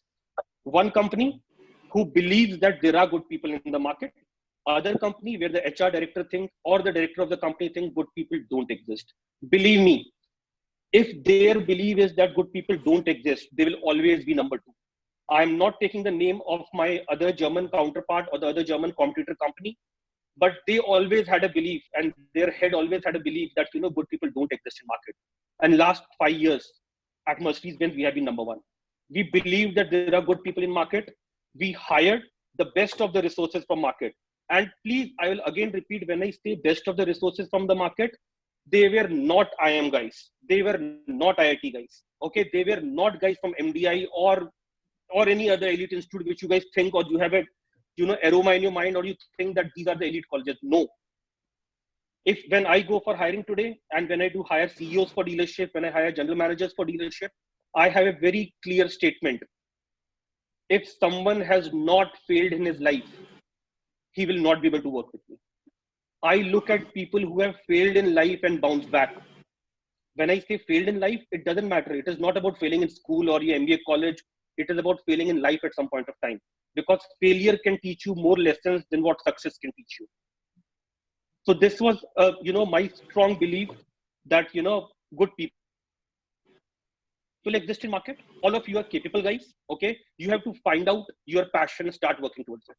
One company who believes that there are good people in the market. Other company where the HR director thinks, or the director of the company thinks, good people don't exist. Believe me, if their belief is that good people don't exist, they will always be number 2. I'm not taking the name of my other German counterpart or the other German competitor company, but they always had a belief, and their head always had a belief that, good people don't exist in market. And last 5 years at Mercedes-Benz, we have been number 1. We believe that there are good people in market. We hired the best of the resources from market. And please, I will again repeat, when I say best of the resources from the market, they were not IIM guys. They were not IIT guys. Okay, they were not guys from MDI or any other elite institute which you guys think, or you have a aroma in your mind, or you think that these are the elite colleges. No. If when I go for hiring today, and when I do hire CEOs for dealership, when I hire general managers for dealership, I have a very clear statement. If someone has not failed in his life, he will not be able to work with me. I look at people who have failed in life and bounced back. When I say failed in life, it doesn't matter. It is not about failing in school or your MBA college. It is about failing in life at some point of time. Because failure can teach you more lessons than what success can teach you. So this was, my strong belief that, good people exist in market. All of you are capable guys. Okay. You have to find out your passion and start working towards it.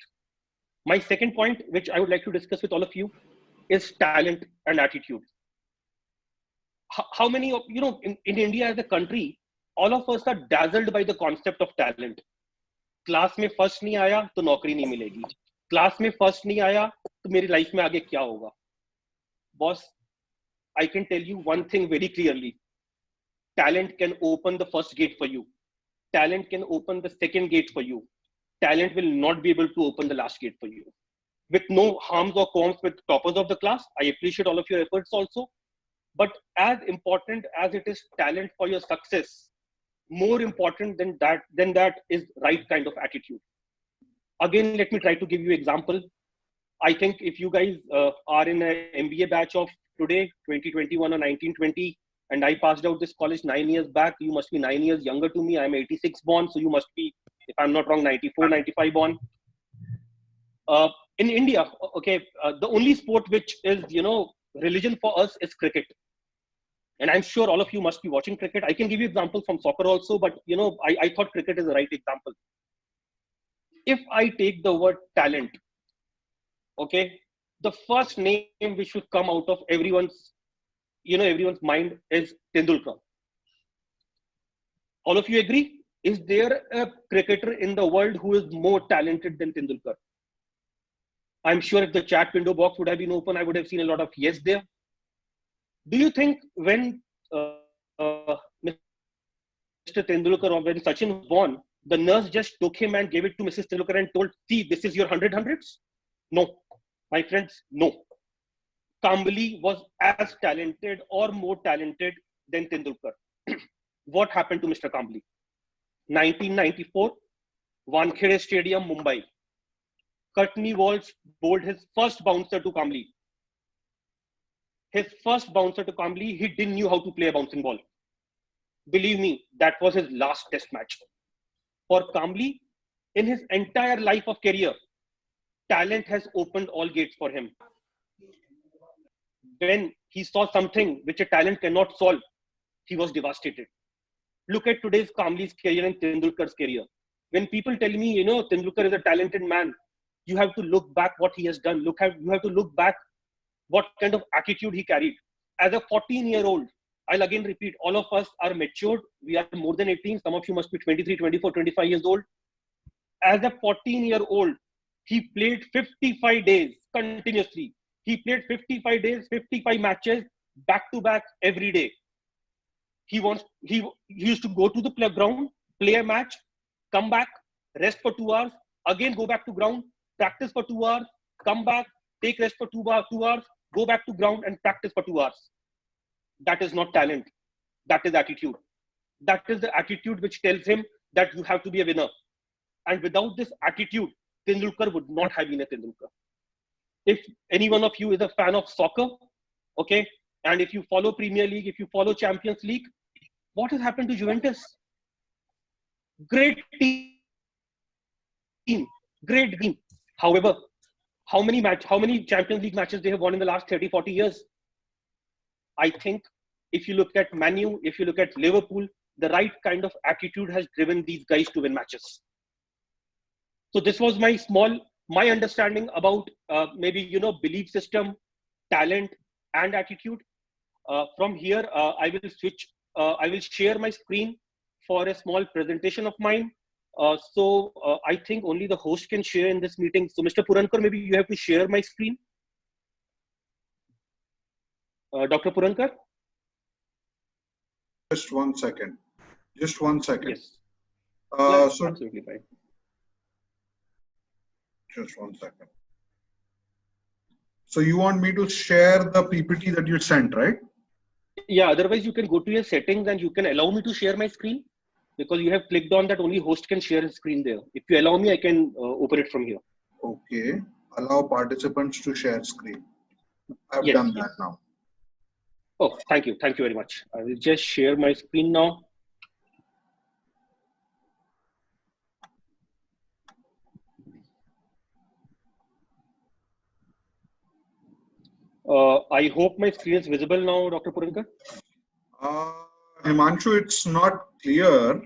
My second point, which I would like to discuss with all of you, is talent and attitude. How many of, in India as a country, all of us are dazzled by the concept of talent. Class में first नहीं आया तो नौकरी नहीं मिलेगी, class में first नहीं आया तो मेरी लाइफ में आगे क्या होगा? Boss, I can tell you one thing very clearly. Talent can open the first gate for you. Talent can open the second gate for you. Talent will not be able to open the last gate for you. With no harms or qualms with toppers of the class, I appreciate all of your efforts also. But as important as it is talent for your success, more important than that is right kind of attitude. Again, let me try to give you an example. I think if you guys are in an MBA batch of today, 2021 or 1920, and I passed out this college 9 years back, you must be 9 years younger to me. I'm 86 born, so you must be, if I'm not wrong, 94, 95 born. In India, okay, the only sport which is, religion for us is cricket. And I'm sure all of you must be watching cricket. I can give you examples from soccer also, but I thought cricket is the right example. If I take the word talent, okay, the first name which should come out of everyone's mind is Tendulkar. All of you agree? Is there a cricketer in the world who is more talented than Tendulkar? I'm sure if the chat window box would have been open, I would have seen a lot of yes there. Do you think when Mr. Tendulkar or when Sachin was born, the nurse just took him and gave it to Mrs. Tendulkar and told, see, this is your 100 hundreds? No, my friends, no. Kambli was as talented or more talented than Tendulkar. What happened to Mr. Kambli? 1994, Wankhede Stadium, Mumbai. Courtney Walsh bowled his first bouncer to Kambli. His first bouncer to Kambli, he didn't know how to play a bouncing ball. Believe me, that was his last test match. For Kambli, in his entire life of career, talent has opened all gates for him. When he saw something which a talent cannot solve, he was devastated. Look at today's Kambli's career and Tendulkar's career. When people tell me, Tendulkar is a talented man, you have to look back what he has done. You have to look back what kind of attitude he carried. As a 14-year-old, I'll again repeat, all of us are matured. We are more than 18. Some of you must be 23, 24, 25 years old. As a 14-year-old, he played 55 days continuously. He played 55 days, 55 matches, back to back every day. He used to go to the playground, play a match, come back, rest for 2 hours, again go back to ground, practice for 2 hours, come back, take rest for 2 hours, go back to ground and practice for 2 hours. That is not talent. That is attitude. That is the attitude which tells him that you have to be a winner. And without this attitude, Tendulkar would not have been a Tendulkar. If any one of you is a fan of soccer, okay, and if you follow Premier League, if you follow Champions League, what has happened to Juventus? Great team. Great team. However, how many Champions League matches they have won in the last 30, 40 years? I think if you look at Man U, if you look at Liverpool, the right kind of attitude has driven these guys to win matches. So this was my understanding about belief system, talent, and attitude. From here, I will share my screen for a small presentation of mine. I think only the host can share in this meeting. So Mr. Purankar, maybe you have to share my screen. Dr. Purankar? Just 1 second. Just 1 second. Yes. So Absolutely fine. just 1 second. So you want me to share the PPT that you sent, right? Yeah, otherwise you can go to your settings and you can allow me to share my screen, because you have clicked on that only host can share his screen there. If you allow me, I can open it from here. Okay. Allow participants to share screen. I've Yes, done yes. that now. Oh, thank you. Thank you very much. I will just share my screen now. I hope my screen is visible now, Dr. Purankar. Himanshu, it's not clear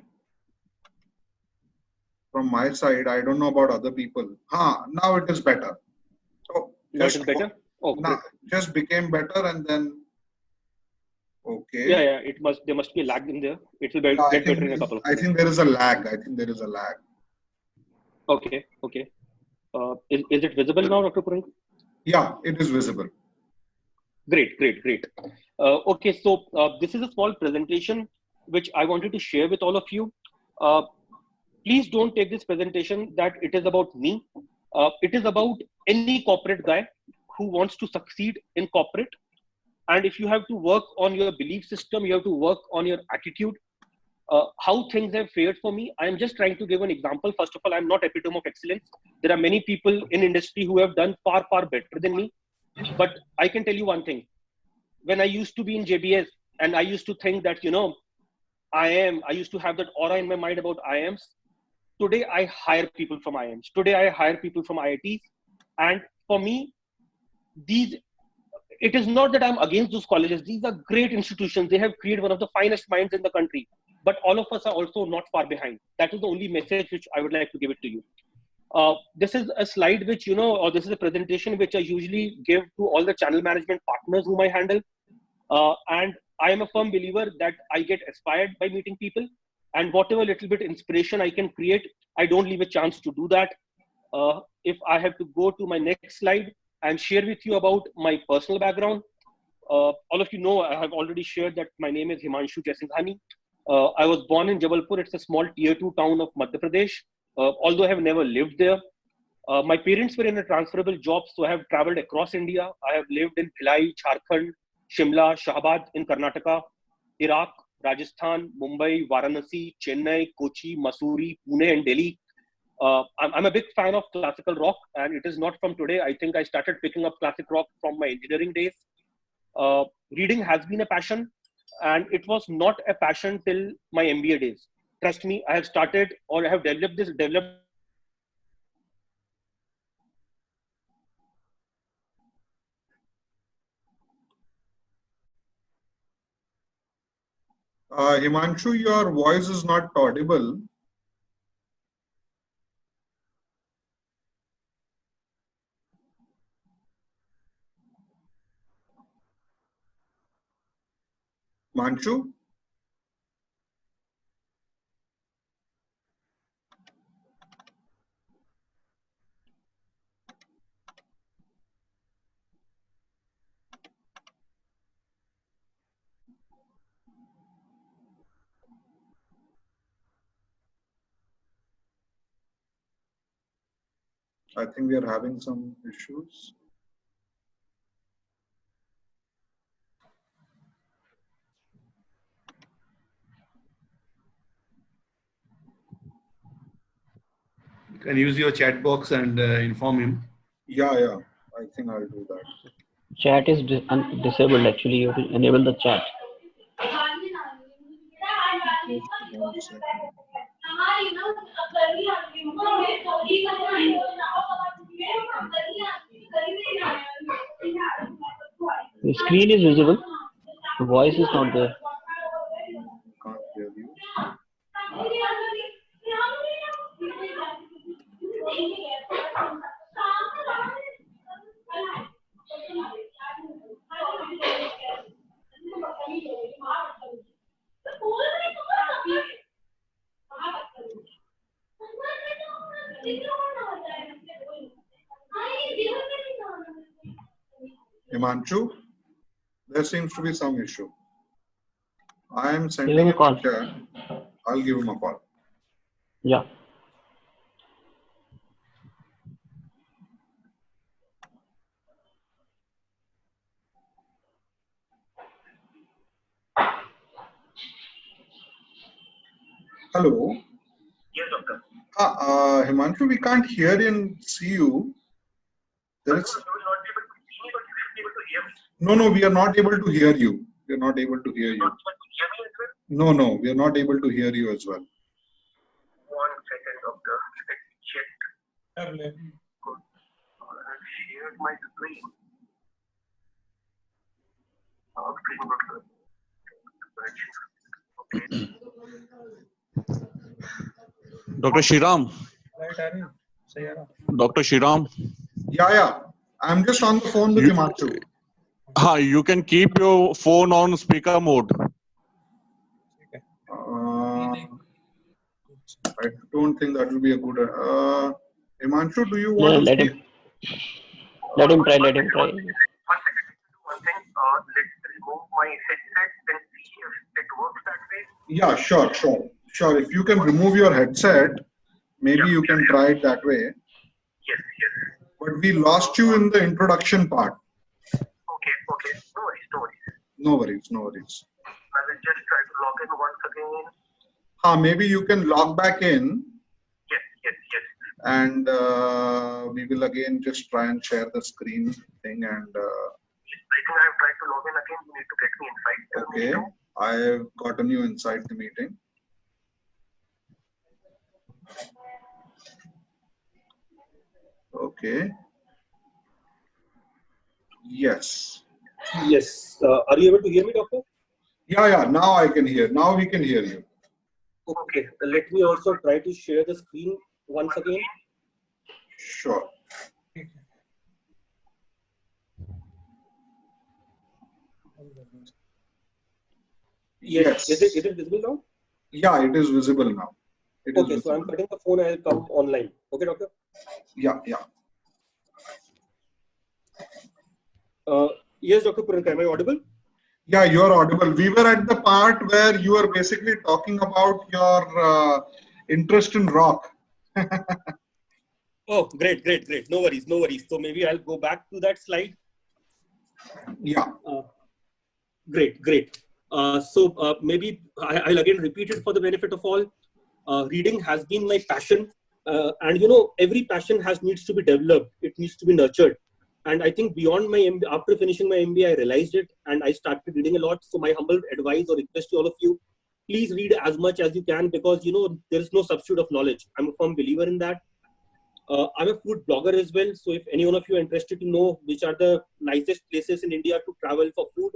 from my side. I don't know about other people. Now it is better. So Now it is better? Oh, now great. just became better and then okay. Yeah. There must be a lag in there. It will get better in a couple of I minutes. think there is a lag. I think there is a lag. Okay. Is it visible now, Dr. Purankar? Yeah, it is visible. Great. Okay, so this is a small presentation which I wanted to share with all of you. Please don't take this presentation that it is about me. It is about any corporate guy who wants to succeed in corporate. And if you have to work on your belief system, you have to work on your attitude, how things have fared for me. I'm just trying to give an example. First of all, I'm not epitome of excellence. There are many people in industry who have done far better than me. But I can tell you one thing. When I used to be in JBS and I used to think that, I used to have that aura in my mind about IIMs. Today, I hire people from IIMs. Today, I hire people from IITs. And for me, it is not that I'm against those colleges. These are great institutions. They have created one of the finest minds in the country. But all of us are also not far behind. That is the only message which I would like to give it to you. This is a slide which, or this is a presentation which I usually give to all the channel management partners whom I handle. And I am a firm believer that I get inspired by meeting people, and whatever little bit inspiration I can create, I don't leave a chance to do that. If I have to go to my next slide and share with you about my personal background, all of you know I have already shared that my name is Himanshu Jaisinghani. I was born in Jabalpur. It's a small tier 2 town of Madhya Pradesh. Although I have never lived there. My parents were in a transferable job, so I have traveled across India. I have lived in Bhilai, Jharkhand, Shimla, Shahabad in Karnataka, Iraq, Rajasthan, Mumbai, Varanasi, Chennai, Kochi, Mussoorie, Pune, and Delhi. I'm a big fan of classical rock, and it is not from today. I think I started picking up classic rock from my engineering days. Reading has been a passion, and it was not a passion till my MBA days. Trust me, I have started or I have developed. Himanshu, your voice is not audible. Himanshu? I think we are having some issues. You can use your chat box and inform him. Yeah. I think I'll do that. Chat is disabled actually. You have to enable the chat. Just 1 second. The screen is visible. The voice is not there. Can't hear you. Himanshu, there seems to be some issue. I am Give sending him a him call. a chat. I'll give him a call. Yeah. Hello. Yes, doctor. Himanshu, we can't hear and see you. There is. No, we are not able to hear you. We are not able to hear you. No, we are not able to hear you as well. 1 second, doctor. Let's check. Good. I've shared my screen. Dr. Shriram. Dr. Shriram, Yeah. I'm just on the phone with Himanshu. you can keep your phone on speaker mode. I don't think that will be a good. Himanshu, do you Yeah, want to? let him try. Let him try. 1 second. One thing. Let's remove my headset and see if it works that way. Yeah, sure. If you can remove your headset, maybe you can try it that way. Yes. But we lost you in the introduction part. Okay. No worries. I will just try to log in once again. Maybe you can log back in. Yes. And we will again just try and share the screen thing. And I think I have tried to log in again. You need to get me inside. okay, I've gotten you inside the meeting. Okay. Yes. Are you able to hear me, doctor? Yeah. Now I can hear. Now we can hear you. Okay. Let me also try to share the screen once again. Sure. Yes. Is it visible now? Yeah, it is visible now. Okay, so I'm cutting the phone and I'll come online. Okay, doctor? Yeah. Yes, Dr. Puranka, am I audible? Yeah, you are audible. We were at the part where you were basically talking about your interest in rock. Oh, great. No worries. So maybe I'll go back to that slide. Yeah. Great. So maybe I'll again repeat it for the benefit of all. Reading has been my passion. And every passion needs to be developed. It needs to be nurtured. And I think beyond my MBA, after finishing my MBA, I realized it and I started reading a lot. So my humble advice or request to all of you, please read as much as you can because, there is no substitute of knowledge. I'm a firm believer in that. I'm a food blogger as well. So if any one of you are interested to know which are the nicest places in India to travel for food,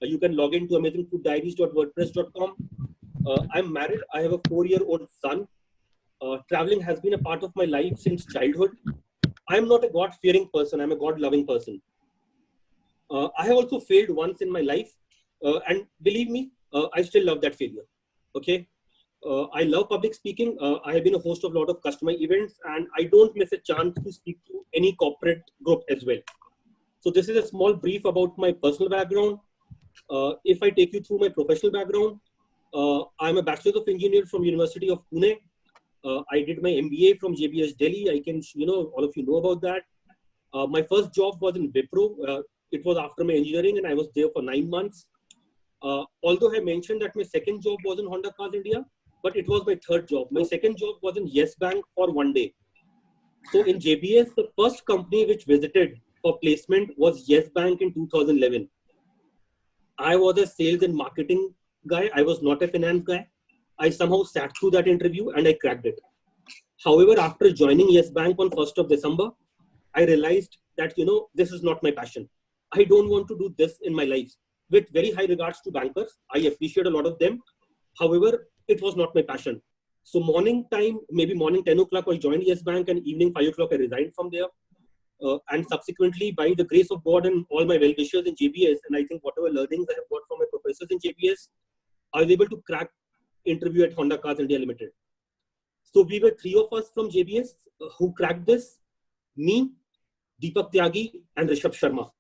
you can log into amazingfooddiaries.wordpress.com. I'm married. I have a 4-year-old son. Traveling has been a part of my life since childhood. I'm not a God-fearing person. I'm a God-loving person. I have also failed once in my life. And believe me, I still love that failure. Okay. I love public speaking. I have been a host of a lot of customer events and I don't miss a chance to speak to any corporate group as well. So this is a small brief about my personal background. If I take you through my professional background, I'm a Bachelor of Engineering from University of Pune. I did my MBA from JBS Delhi. I can, all of you know about that. My first job was in Wipro. It was after my engineering and I was there for 9 months. Although I mentioned that my second job was in Honda Cars India, but it was my third job. My second job was in Yes Bank for 1 day. So in JBS, the first company which visited for placement was Yes Bank in 2011. I was a sales and marketing guy. I was not a finance guy. I somehow sat through that interview and I cracked it. However, after joining Yes Bank on 1st of December, I realized that, this is not my passion. I don't want to do this in my life. With very high regards to bankers, I appreciate a lot of them. However, it was not my passion. So morning time, maybe morning 10 o'clock, I joined Yes Bank and evening 5 o'clock, I resigned from there. And subsequently, by the grace of God and all my well-wishers in JBS, and I think whatever learnings I have got from my professors in JBS, I was able to crack interview at Honda Cars India Limited. So we were 3 of us from JBS who cracked this, me, Deepak Tyagi and Rishabh Sharma.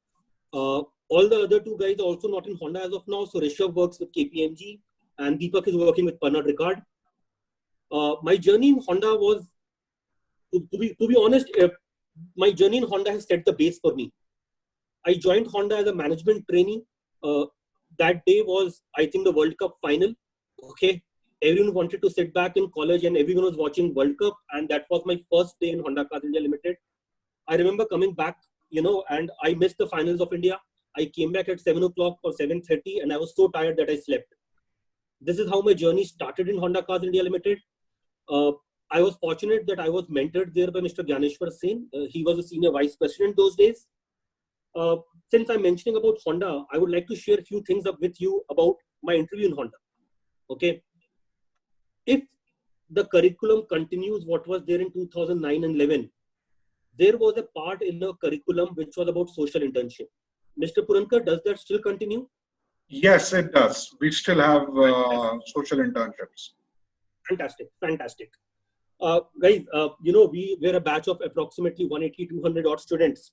All the other two guys are also not in Honda as of now. So Rishabh works with KPMG and Deepak is working with Pernod Ricard. My journey in Honda was, to be honest, my journey in Honda has set the base for me. I joined Honda as a management trainee. That day was, I think, the World Cup final. Okay, everyone wanted to sit back in college and everyone was watching World Cup, and that was my first day in Honda Cars India Limited. I remember coming back, and I missed the finals of India. I came back at 7 o'clock or 7:30, and I was so tired that I slept. This is how my journey started in Honda Cars India Limited. I was fortunate that I was mentored there by Mr. Gyaneshwar Sen. He was a senior vice president those days. Since I'm mentioning about Honda, I would like to share a few things up with you about my interview in Honda. Okay. If the curriculum continues what was there in 2009 and 11, there was a part in the curriculum which was about social internship. Mr. Purankar, does that still continue? Yes, it does. We still have social internships. Fantastic, fantastic. Guys, we were a batch of approximately 180, 200 odd students,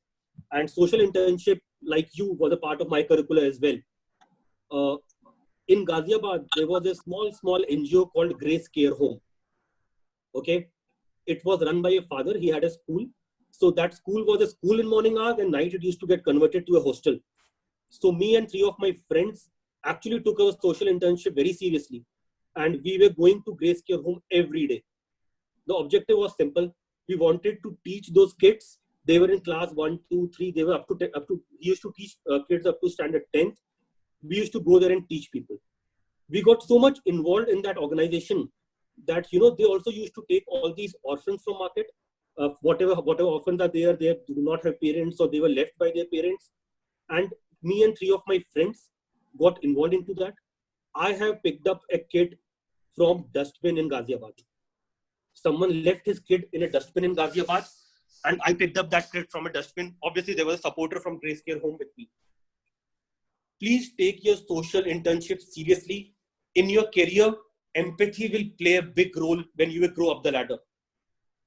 and social internship, like you, was a part of my curricula as well. In Ghaziabad, there was a small NGO called Grace Care Home. Okay, it was run by a father. He had a school. So that school was a school in morning hours, and night it used to get converted to a hostel. So me and 3 of my friends actually took our social internship very seriously, and we were going to Grace Care Home every day. The objective was simple. We wanted to teach those kids. They were in class 1, 2, 3. They were up to. He used to teach kids up to standard 10th. We used to go there and teach people. We got so much involved in that organization that they also used to take all these orphans from market. Whatever orphans are there, they do not have parents or they were left by their parents. And me and 3 of my friends got involved into that. I have picked up a kid from dustbin in Ghaziabad. Someone left his kid in a dustbin in Ghaziabad, and I picked up that kid from a dustbin. Obviously, there was a supporter from Grace Care Home with me. Please take your social internship seriously. In your career, empathy will play a big role when you will grow up the ladder.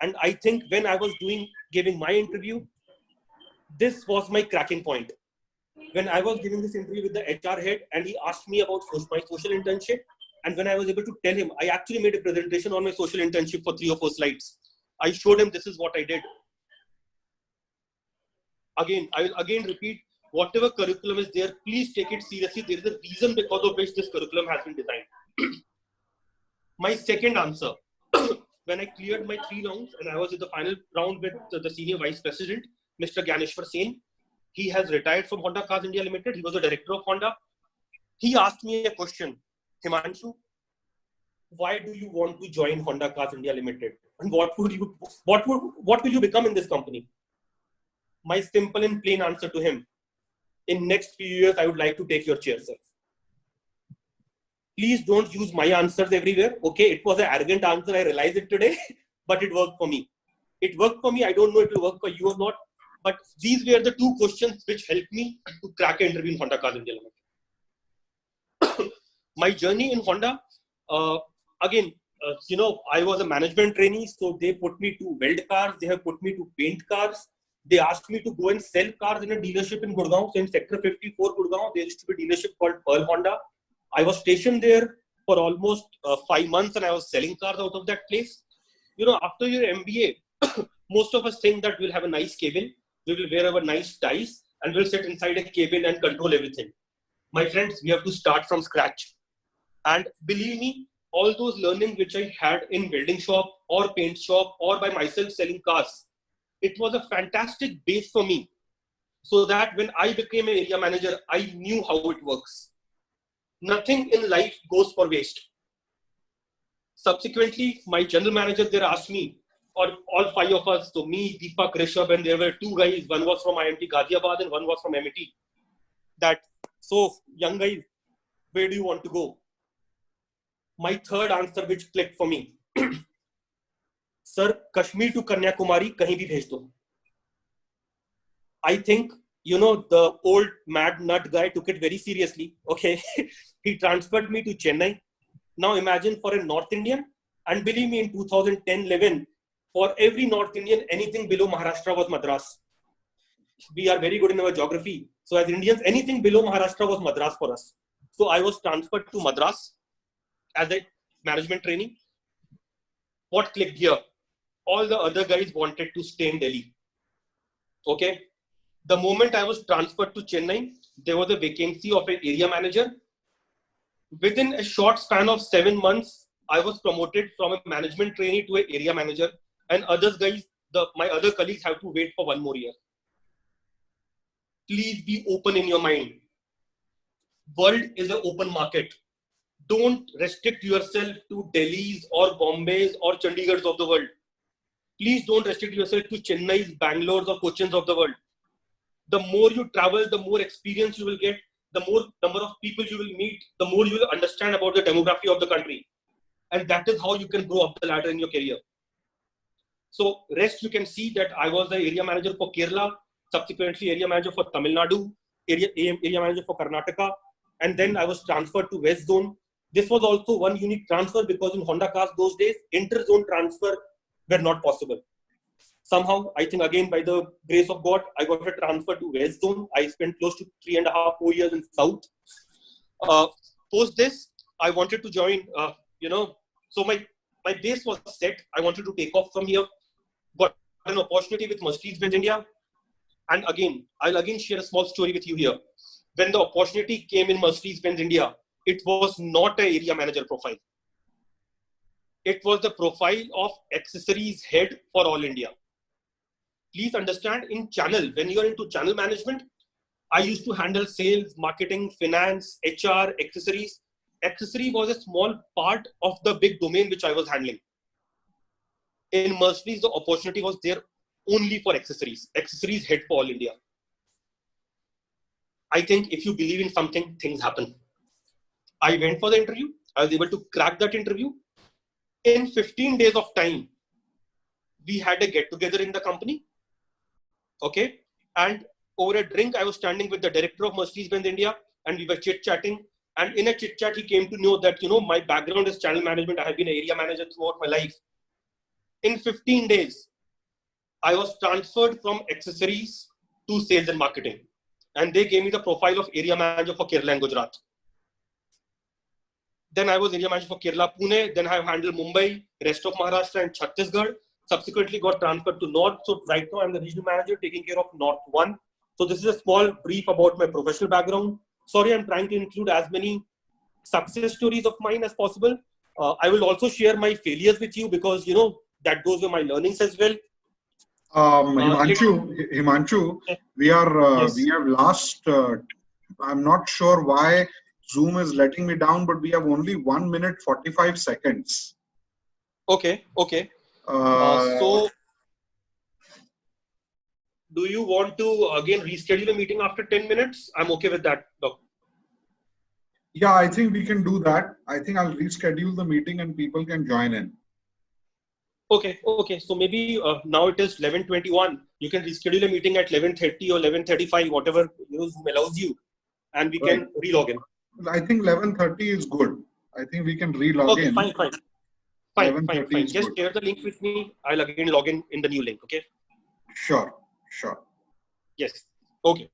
And I think when I was giving my interview, this was my cracking point. When I was giving this interview with the HR head and he asked me about my social internship, and when I was able to tell him, I actually made a presentation on my social internship for 3 or 4 slides. I showed him this is what I did. Again, I will again repeat, whatever curriculum is there, please take it seriously. There is a reason because of which this curriculum has been designed. My second answer, when I cleared my 3 rounds and I was in the final round with the senior vice president, Mr. Gyaneshwar Sen. He has retired from Honda Cars India Limited. He was the director of Honda. He asked me a question, Himanshu, why do you want to join Honda Cars India Limited? And what will you become in this company? My simple and plain answer to him, in next few years, I would like to take your chair, sir. Please don't use my answers everywhere. Okay, it was an arrogant answer. I realize it today, but it worked for me. It worked for me. I don't know if it will work for you or not, but these were the 2 questions which helped me to crack an interview in Honda Cars India Limited. My journey in Honda, again, I was a management trainee, so they put me to weld cars. They have put me to paint cars. They asked me to go and sell cars in a dealership in Gurgaon. So in Sector 54, Gurgaon, there used to be a dealership called Pearl Honda. I was stationed there for almost 5 months and I was selling cars out of that place. After your MBA, most of us think that we'll have a nice cabin. We will wear our nice ties and we'll sit inside a cabin and control everything. My friends, we have to start from scratch. And believe me, all those learning which I had in welding shop or paint shop or by myself selling cars, it was a fantastic base for me. So that when I became an area manager, I knew how it works. Nothing in life goes for waste. Subsequently, my general manager there asked me, or all 5 of us, so me, Deepak, Rishabh, and there were 2 guys, one was from IMT Ghaziabad and one was from MET, that, so young guys, where do you want to go? My third answer which clicked for me, sir, Kashmir to Kanyakumari, kahin bhi bhej do. I think, the old mad nut guy took it very seriously. Okay. He transferred me to Chennai. Now imagine for a North Indian, and believe me, in 2010-11, for every North Indian, anything below Maharashtra was Madras. we are very good in our geography. So as Indians, anything below Maharashtra was Madras for us. So I was transferred to Madras as a management trainee. What clicked here? All the other guys wanted to stay in Delhi. Okay. The moment I was transferred to Chennai, there was a vacancy of an area manager. Within a short span of 7 months, I was promoted from a management trainee to an area manager, and others guys, my other colleagues have to wait for 1 more year. Please be open in your mind. World is an open market. Don't restrict yourself to Delhi's or Bombay's or Chandigarh's of the world. Please don't restrict yourself to Chennai's, Bangalore's or Cochin's of the world. The more you travel, the more experience you will get, the more number of people you will meet, the more you will understand about the demography of the country. And that is how you can grow up the ladder in your career. So rest you can see that I was the area manager for Kerala, subsequently area manager for Tamil Nadu, area manager for Karnataka, and then I was transferred to West Zone. This was also one unique transfer because in Honda cars those days, inter-zone transfer were not possible. Somehow, I think again by the grace of God, I got a transfer to West Zone. I spent close to 3.5, 4 years in South. Post this, I wanted to join, so my base was set. I wanted to take off from here. Got an opportunity with Mercedes-Benz India. And again, I'll again share a small story with you here. When the opportunity came in Mercedes-Benz India, it was not an area manager profile. It was the profile of accessories head for all India. Please understand, in channel, when you are into channel management, I used to handle sales, marketing, finance, HR, accessories. Accessory was a small part of the big domain which I was handling. In Mercedes, the opportunity was there only for accessories. Accessories head for all India. I think if you believe in something, things happen. I went for the interview. I was able to crack that interview. In 15 days of time, we had a get-together in the company. Okay. And over a drink, I was standing with the director of Mercedes-Benz India and we were chit-chatting. And in a chit-chat, he came to know that, my background is channel management. I have been an area manager throughout my life. In 15 days, I was transferred from accessories to sales and marketing. And they gave me the profile of area manager for Kerala and Gujarat. Then I was area manager for Kerala, Pune. Then I have handled Mumbai, rest of Maharashtra and Chhattisgarh. Subsequently got transferred to North. So right now I'm the regional manager taking care of North 1. So this is a small brief about my professional background. Sorry, I'm trying to include as many success stories of mine as possible. I will also share my failures with you because, that goes with my learnings as well. Himanshu, we have lost, I'm not sure why Zoom is letting me down, but we have only 1 minute 45 seconds. Okay. So, do you want to again reschedule a meeting after 10 minutes? I'm okay with that, Doc. Yeah, I think we can do that. I think I'll reschedule the meeting and people can join in. Okay. So maybe now it is 11:21. You can reschedule a meeting at 11:30 or 11:35, whatever Zoom allows you, and we can re-log in. I think 11:30 is good. I think we can re-log in. Fine. Just share the link with me. I'll again log in the new link. Okay. Sure. Yes. Okay.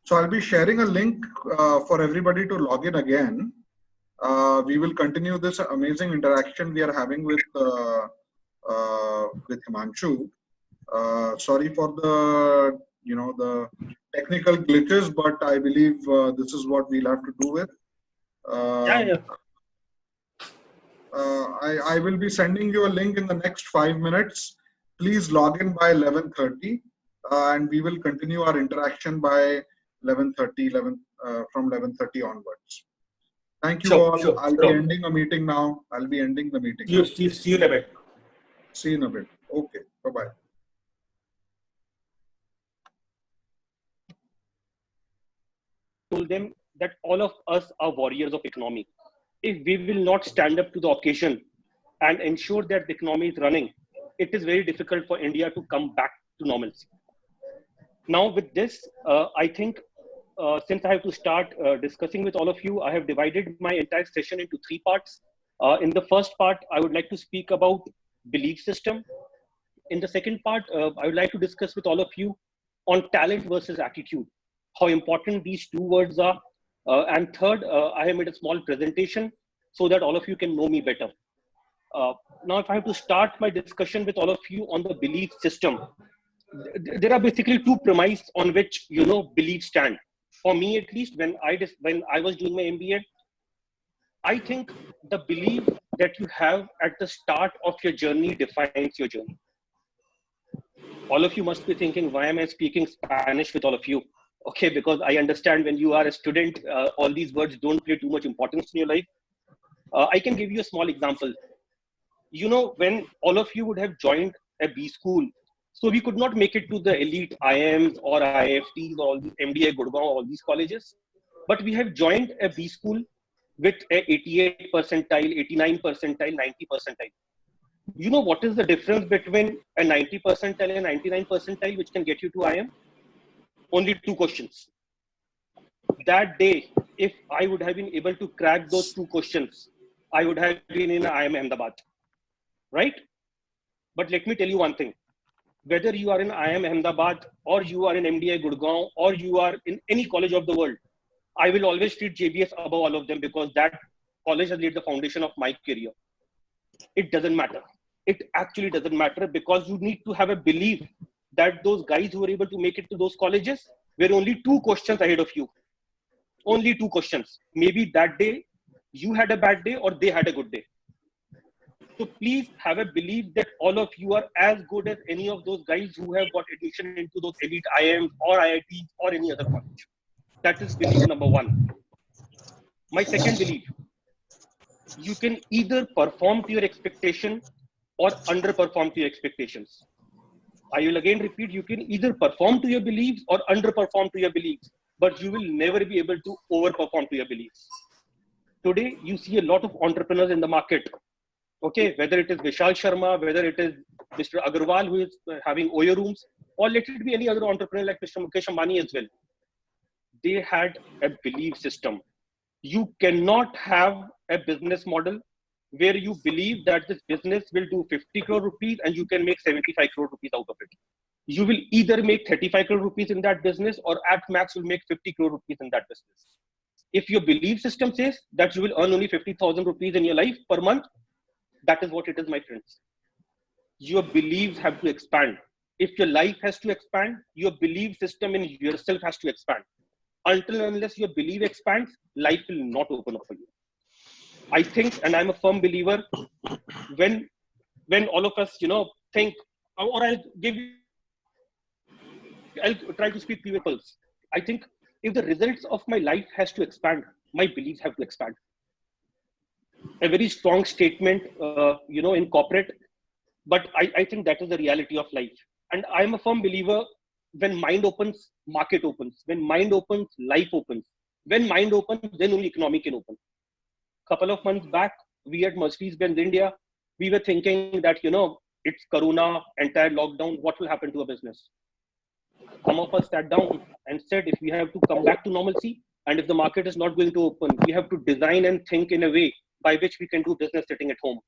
So I'll be sharing a link for everybody to log in again. We will continue this amazing interaction we are having with Himanshu. Sorry for the the technical glitches, but I believe this is what we'll have to do with. I will be sending you a link in the next 5 minutes. Please log in by 11:30, and we will continue our interaction by 11:30, from 11:30 onwards. Thank you all. I'll be ending the meeting now. See you in a bit. See you in a bit. Okay. Bye-bye. Told them that all of us are warriors of economy. If we will not stand up to the occasion and ensure that the economy is running, it is very difficult for India to come back to normalcy. Now with this, I think since I have to start discussing with all of you, I have divided my entire session into three parts. In the first part, I would like to speak about belief system. In the second part, I would like to discuss with all of you on talent versus attitude, how important these two words are. And third, I have made a small presentation so that all of you can know me better. Now, if I have to start my discussion with all of you on the belief system, there are basically two premises on which beliefs stand. For me, at least, when I was doing my MBA, I think the belief that you have at the start of your journey defines your journey. All of you must be thinking, why am I speaking Spanish with all of you? Okay, because I understand when you are a student, all these words don't play too much importance in your life. I can give you a small example. When all of you would have joined a B school, so we could not make it to the elite IIMs or IIFTs or all these MDI Gurgaon, all these colleges, but we have joined a B school with a 88 percentile, 89 percentile, 90 percentile. You know what is the difference between a 90 percentile and 99 percentile, which can get you to IIM? Only two questions. That day, if I would have been able to crack those two questions, I would have been in IIM Ahmedabad, right? But let me tell you one thing. Whether you are in IIM Ahmedabad or you are in MDI Gurgaon or you are in any college of the world, I will always treat JBS above all of them because that college has laid the foundation of my career. It doesn't matter. It actually doesn't matter because you need to have a belief that those guys who were able to make it to those colleges were only two questions ahead of you. Only two questions. Maybe that day you had a bad day or they had a good day. So please have a belief that all of you are as good as any of those guys who have got admission into those elite IIMs or IITs or any other college. That is belief number one. My second belief, you can either perform to your expectation or underperform to your expectations. I will again repeat, you can either perform to your beliefs or underperform to your beliefs, but you will never be able to overperform to your beliefs. Today, you see a lot of entrepreneurs in the market. Okay, whether it is Vishal Sharma, whether it is Mr. Agarwal who is having Oyo rooms, or let it be any other entrepreneur like Mr. Mukesh Ambani as well. They had a belief system. You cannot have a business model where you believe that this business will do 50 crore rupees and you can make 75 crore rupees out of it. You will either make 35 crore rupees in that business or at max will make 50 crore rupees in that business. If your belief system says that you will earn only 50,000 rupees in your life per month, that is what it is, my friends. Your beliefs have to expand. If your life has to expand, your belief system in yourself has to expand. Until and unless your belief expands, life will not open up for you. I think, and I'm a firm believer, when all of us, think, or I'll try to speak people. I think if the results of my life has to expand, my beliefs have to expand. A very strong statement, in corporate, but I think that is the reality of life. And I'm a firm believer, when mind opens, market opens. When mind opens, life opens. When mind opens, then only economy can open. Couple of months back, we at Mercedes-Benz India, we were thinking that, it's Corona, entire lockdown, what will happen to a business? Some of us sat down and said, if we have to come back to normalcy, and if the market is not going to open, we have to design and think in a way by which we can do business sitting at home.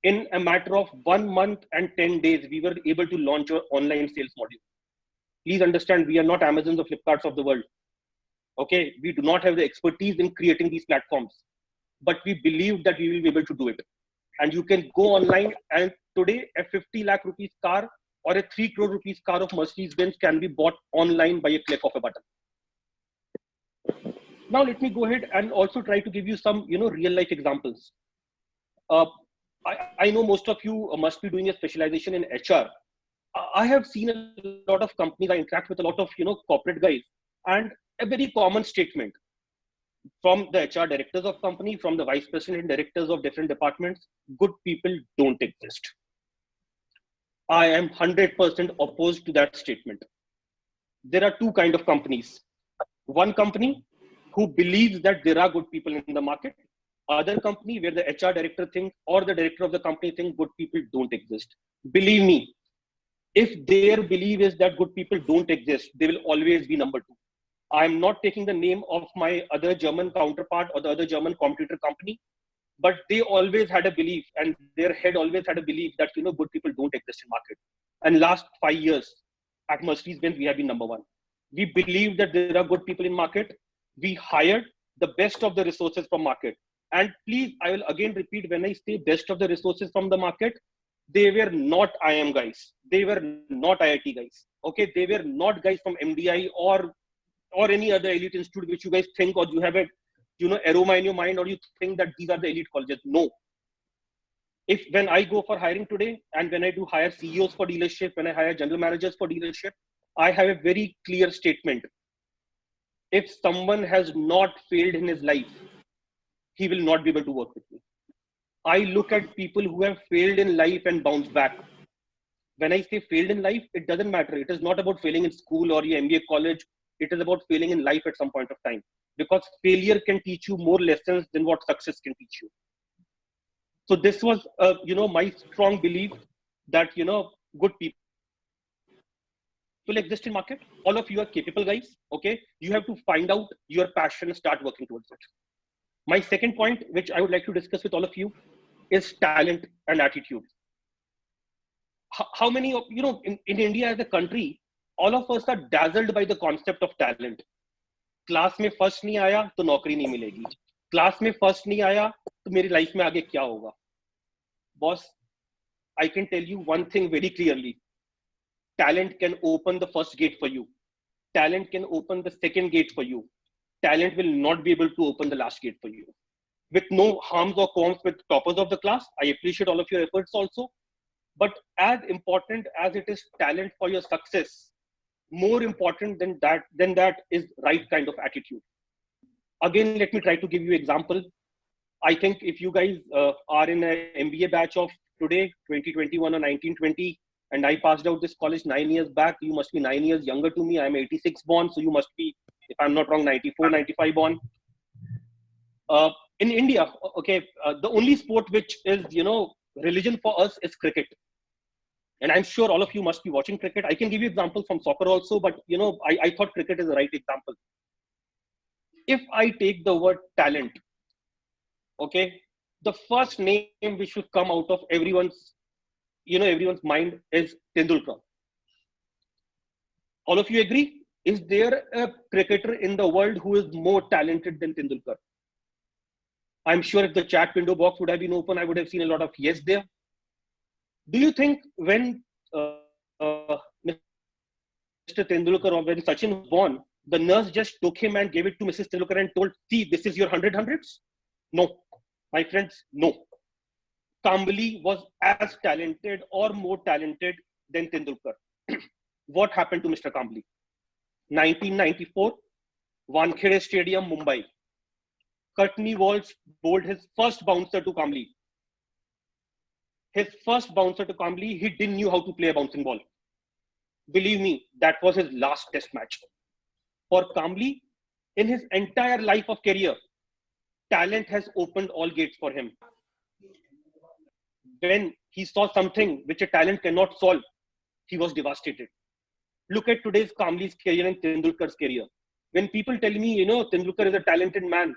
In a matter of 1 month and 10 days, we were able to launch our online sales module. Please understand, we are not Amazons or Flipkarts of the world. Okay, we do not have the expertise in creating these platforms, but we believe that we will be able to do it. And you can go online, and today a 50 lakh rupees car or a 3 crore rupees car of Mercedes-Benz can be bought online by a click of a button. Now let me go ahead and also try to give you some, real life examples. I know most of you must be doing a specialization in HR. I have seen a lot of companies, I interact with a lot of, corporate guys, and a very common statement from the HR directors of company, from the vice president and directors of different departments, good people don't exist. I am 100% opposed to that statement. There are two kinds of companies. One company who believes that there are good people in the market. Other company where the HR director thinks or the director of the company thinks good people don't exist. Believe me, If their belief is that good people don't exist, they will always be number 2. I'm not taking the name of my other German counterpart or the other German competitor company, but they always had a belief, and their head always had a belief that, you know, good people don't exist in market. And last 5 years at Mercedes-Benz, we have been number 1. We believe that there are good people in market. We hired the best of the resources from market. And please, I will again repeat, when I say best of the resources from the market, they were not IIM guys. They were not IIT guys. Okay, they were not guys from MDI or any other elite institute which you guys think, or you have a, you know, aroma in your mind, or you think that these are the elite colleges. No. If when I go for hiring today, and when I do hire CEOs for dealership, when I hire general managers for dealership, I have a very clear statement. If someone has not failed in his life, he will not be able to work with me. I look at people who have failed in life and bounced back. When I say failed in life, it doesn't matter. It is not about failing in school or your MBA college. It is about failing in life at some point of time, because failure can teach you more lessons than what success can teach you. So this was, you know, my strong belief that, you know, good people exist in market. All of you are capable guys. Okay, you have to find out your passion and start working towards it. My second point, which I would like to discuss with all of you, is talent and attitude. How many of, you know, in India as a country, all of us are dazzled by the concept of talent. Class में first नहीं आया तो नौकरी नहीं मिलेगी, class में first नहीं आया तो मेरी लाइफ में आगे क्या होगा? Boss, I can tell you one thing very clearly. Talent can open the first gate for you. Talent can open the second gate for you. Talent will not be able to open the last gate for you. With no harms or qualms with toppers of the class, I appreciate all of your efforts also. But as important as it is talent for your success, more important than that is right kind of attitude. Again, let me try to give you an example. I think if you guys are in an MBA batch of today, 2021 or 1920, and I passed out this college 9 years back, you must be 9 years younger to me. I'm 86 born, so you must be, if I'm not wrong, 94, 95 born. In India, okay, the only sport which is, you know, religion for us is cricket. And I'm sure all of you must be watching cricket. I can give you examples from soccer also, but, you know, I thought cricket is the right example. If I take the word talent, okay, the first name which should come out of everyone's, you know, everyone's mind is Tendulkar. All of you agree? Is there a cricketer in the world who is more talented than Tendulkar? I'm sure if the chat window box would have been open, I would have seen a lot of yes there. Do you think when Mr. Tendulkar or when Sachin was born, the nurse just took him and gave it to Mrs. Tendulkar and told, see, this is your 100 hundreds? No, my friends, no. Kambli was as talented or more talented than Tendulkar. What happened to Mr. Kambli? 1994, Wankhede Stadium, Mumbai. Courtney Walsh bowled his first bouncer to Kambli. His first bouncer to Kambli, he didn't know how to play a bouncing ball. Believe me, that was his last test match. For Kambli, in his entire life of career, talent has opened all gates for him. When he saw something which a talent cannot solve, he was devastated. Look at today's Kambli's career and Tendulkar's career. When people tell me, you know, Tendulkar is a talented man,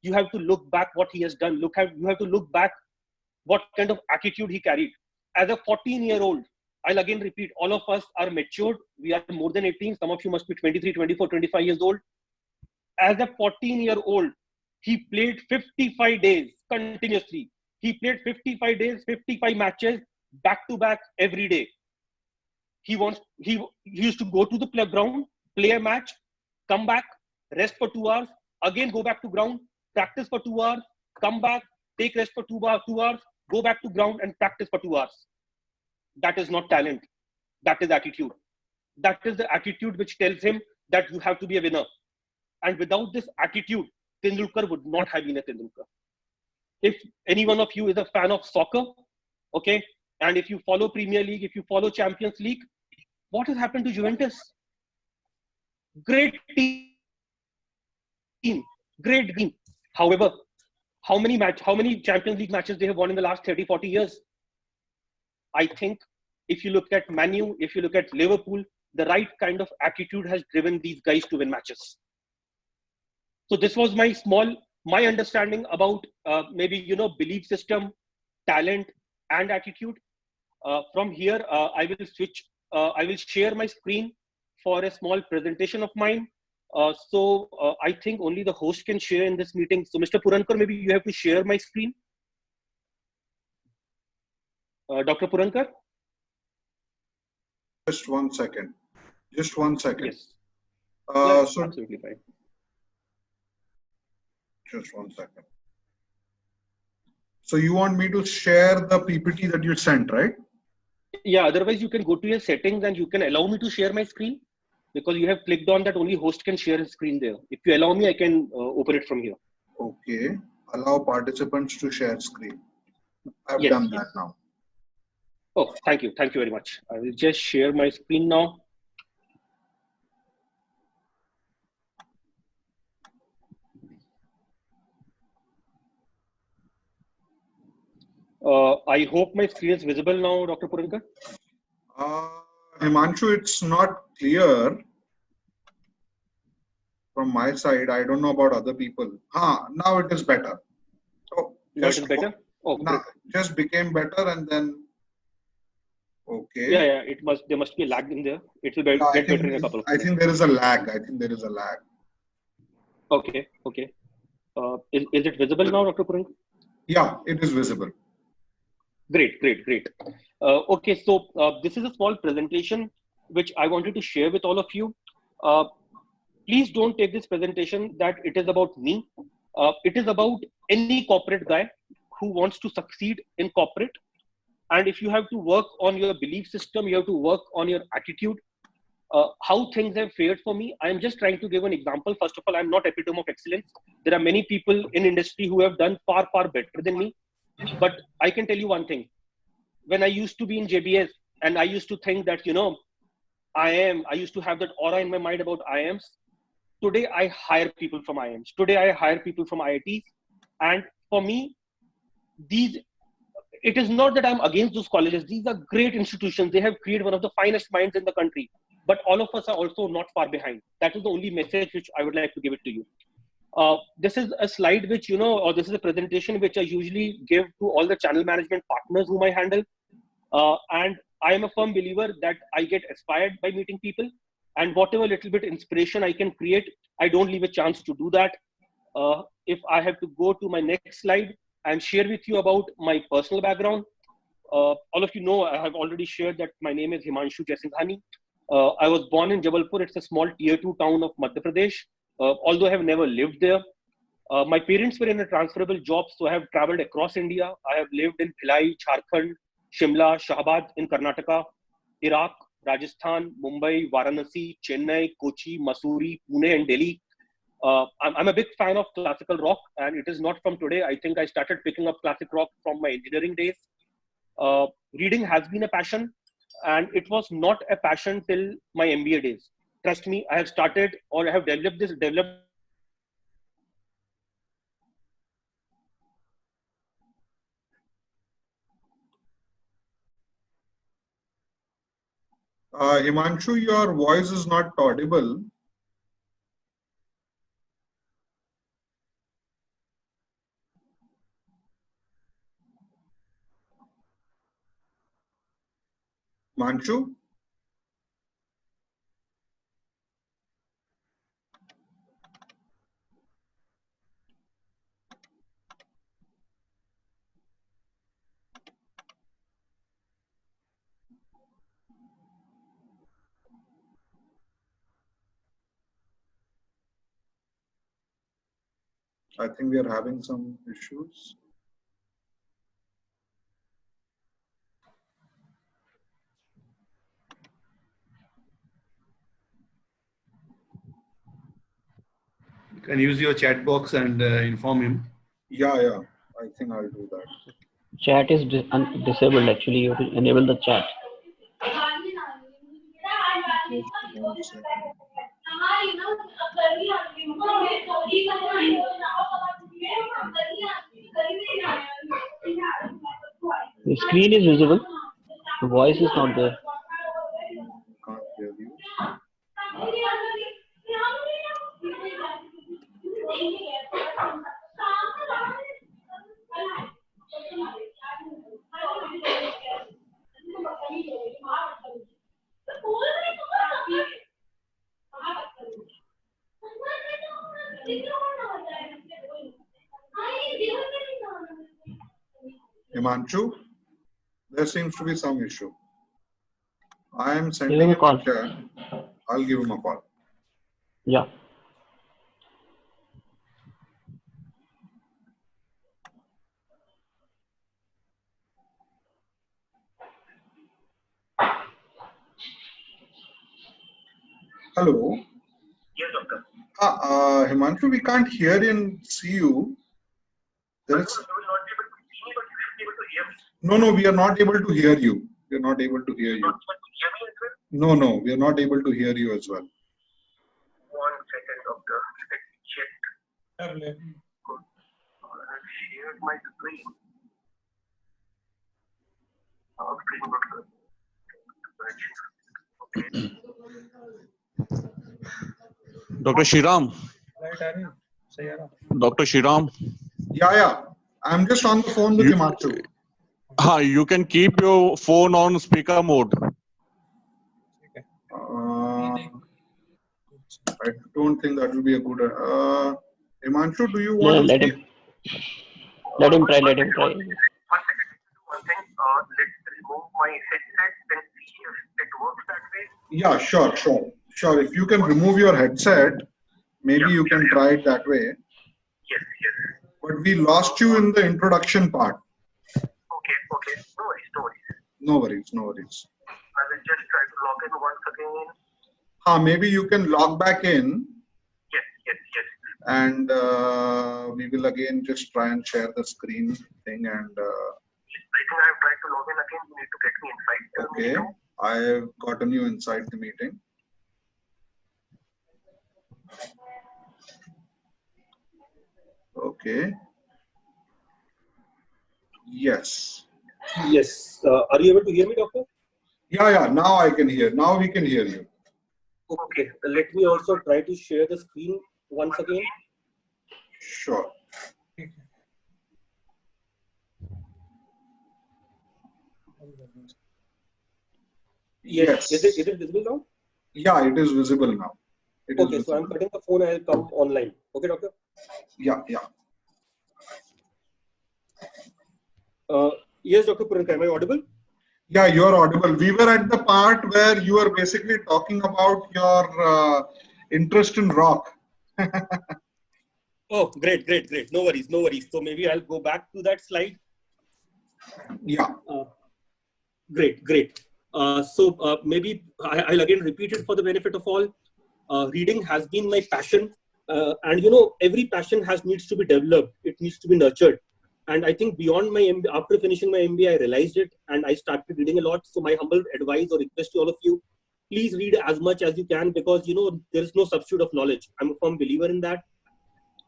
you have to look back what he has done. You have to look back what kind of attitude he carried. As a 14-year-old, I'll again repeat, all of us are matured. We are more than 18. Some of you must be 23, 24, 25 years old. As a 14-year-old, he played 55 days continuously. He played 55 days, 55 matches, back to back every day. He used to go to the playground, play a match, come back, rest for 2 hours, again go back to ground, practice for 2 hours, come back, take rest for 2 hours, go back to ground and practice for 2 hours. That is not talent. That is attitude. That is the attitude which tells him that you have to be a winner. And without this attitude, Tendulkar would not have been a Tendulkar. If any one of you is a fan of soccer, okay, and if you follow Premier League, if you follow Champions League, what has happened to Juventus? Great team. Great team. However, how many Champions League matches they have won in the last 30, 40 years? I think if you look at Man U, if you look at Liverpool, the right kind of attitude has driven these guys to win matches. So this was my understanding about maybe, belief system, talent, and attitude. From here, I will share my screen for a small presentation of mine. So I think only the host can share in this meeting. So Mr. Purankar, maybe you have to share my screen. Dr. Purankar? Just 1 second. Just 1 second. Yes. So Absolutely fine. just 1 second. So you want me to share the PPT that you sent, right? Yeah, otherwise you can go to your settings and you can allow me to share my screen, because you have clicked on that only host can share his screen there. If you allow me, I can open it from here. Okay. Allow participants to share screen. I've Yes, done yes. that now. Oh, thank you. Thank you very much. I will just share my screen now. I hope my screen is visible now, Dr. Purankar. Himanshu, it's not clear from my side. I don't know about other people. Now it is better. So Now it is better? Oh, now just became better and then okay. Yeah, there must be a lag in there. It will get better in a couple of minutes. I think there is a lag. Okay. Is it visible now, Dr. Purankar? Yeah, it is visible. Great. Okay, so this is a small presentation which I wanted to share with all of you. Please don't take this presentation that it is about me. It is about any corporate guy who wants to succeed in corporate. And if you have to work on your belief system, you have to work on your attitude, how things have fared for me. I'm just trying to give an example. First of all, I'm not epitome of excellence. There are many people in industry who have done far better than me. But I can tell you one thing. When I used to be in JBS and I used to think that, I used to have that aura in my mind about IIMs. Today, I hire people from IIMs. Today, I hire people from IITs. And for me, it is not that I'm against those colleges. These are great institutions. They have created one of the finest minds in the country. But all of us are also not far behind. That is the only message which I would like to give it to you. This is a slide which, or this is a presentation which I usually give to all the channel management partners whom I handle. And I am a firm believer that I get inspired by meeting people, and whatever little bit inspiration I can create, I don't leave a chance to do that. If I have to go to my next slide and share with you about my personal background, all of you know, I have already shared that my name is Himanshu Jaisinghani. I was born in Jabalpur. It's a small tier 2 town of Madhya Pradesh. Although I have never lived there. My parents were in a transferable job, so I have traveled across India. I have lived in Bhilai, Jharkhand, Shimla, Shahabad in Karnataka, Iraq, Rajasthan, Mumbai, Varanasi, Chennai, Kochi, Mussoorie, Pune, and Delhi. I'm a big fan of classical rock, and it is not from today. I think I started picking up classic rock from my engineering days. Reading has been a passion, and it was not a passion till my MBA days. Trust me, I have started, or I have developed Himanshu, your voice is not audible. Himanshu? I think we are having some issues. You can use your chat box and inform him. Yeah. I think I'll do that. Chat is disabled actually. You have to enable the chat. The screen is visible. The voice is not there. Can't hear you. Himanshu, there seems to be some issue. I am sending Give him a him call. a chat. I'll give him a call. Yeah. Hello. Yes, doctor. Himanshu, we can't hear and see you. There is You will not be able to see me, but you should be able to hear me. no, we are not able to hear you. We are not able to hear you. Not able to hear me as well? No, we are not able to hear you as well. 1 second, doctor. Let me check. Good. I've shared my screen. Screen doctor. Okay. Dr. Shriram. Dr. Shriram. Yeah. I'm just on the phone with You- Himanshu. You can keep your phone on speaker mode. I don't think that will be a good. Himanshu, do you Yeah, want to let speak? him. Let him try. Let him try. 1 second. One thing. Let's remove my headset and see if it works that way. Yeah, sure. If you can remove your headset, maybe you can try it that way. Yes. But we lost you in the introduction part. Okay. No worries. No worries. I will just try to log in once again. Maybe you can log back in Yes. and we will again just try and share the screen thing and I think I've tried to log in again. You need to get me inside the okay. meeting. I've gotten you inside the meeting. Okay. Yes. Yes. Are you able to hear me, doctor? Yeah. Now I can hear. Now we can hear you. Okay. Let me also try to share the screen once again. Sure. Yes. Is it visible now? Yeah, it is visible now. It is Okay. So visible. I'm cutting the phone. I'll come online. Okay, doctor. Yeah. Yes, Dr. Puranka, am I audible? Yeah, you are audible. We were at the part where you are basically talking about your interest in rock. Oh, great. No worries. So maybe I'll go back to that slide. Yeah. Great. So maybe I'll again repeat it for the benefit of all. Reading has been my passion. And every passion needs to be developed. It needs to be nurtured. And I think beyond my MBA, after finishing my MBA, I realized it and I started reading a lot. So my humble advice or request to all of you, please read as much as you can because, there is no substitute of knowledge. I'm a firm believer in that.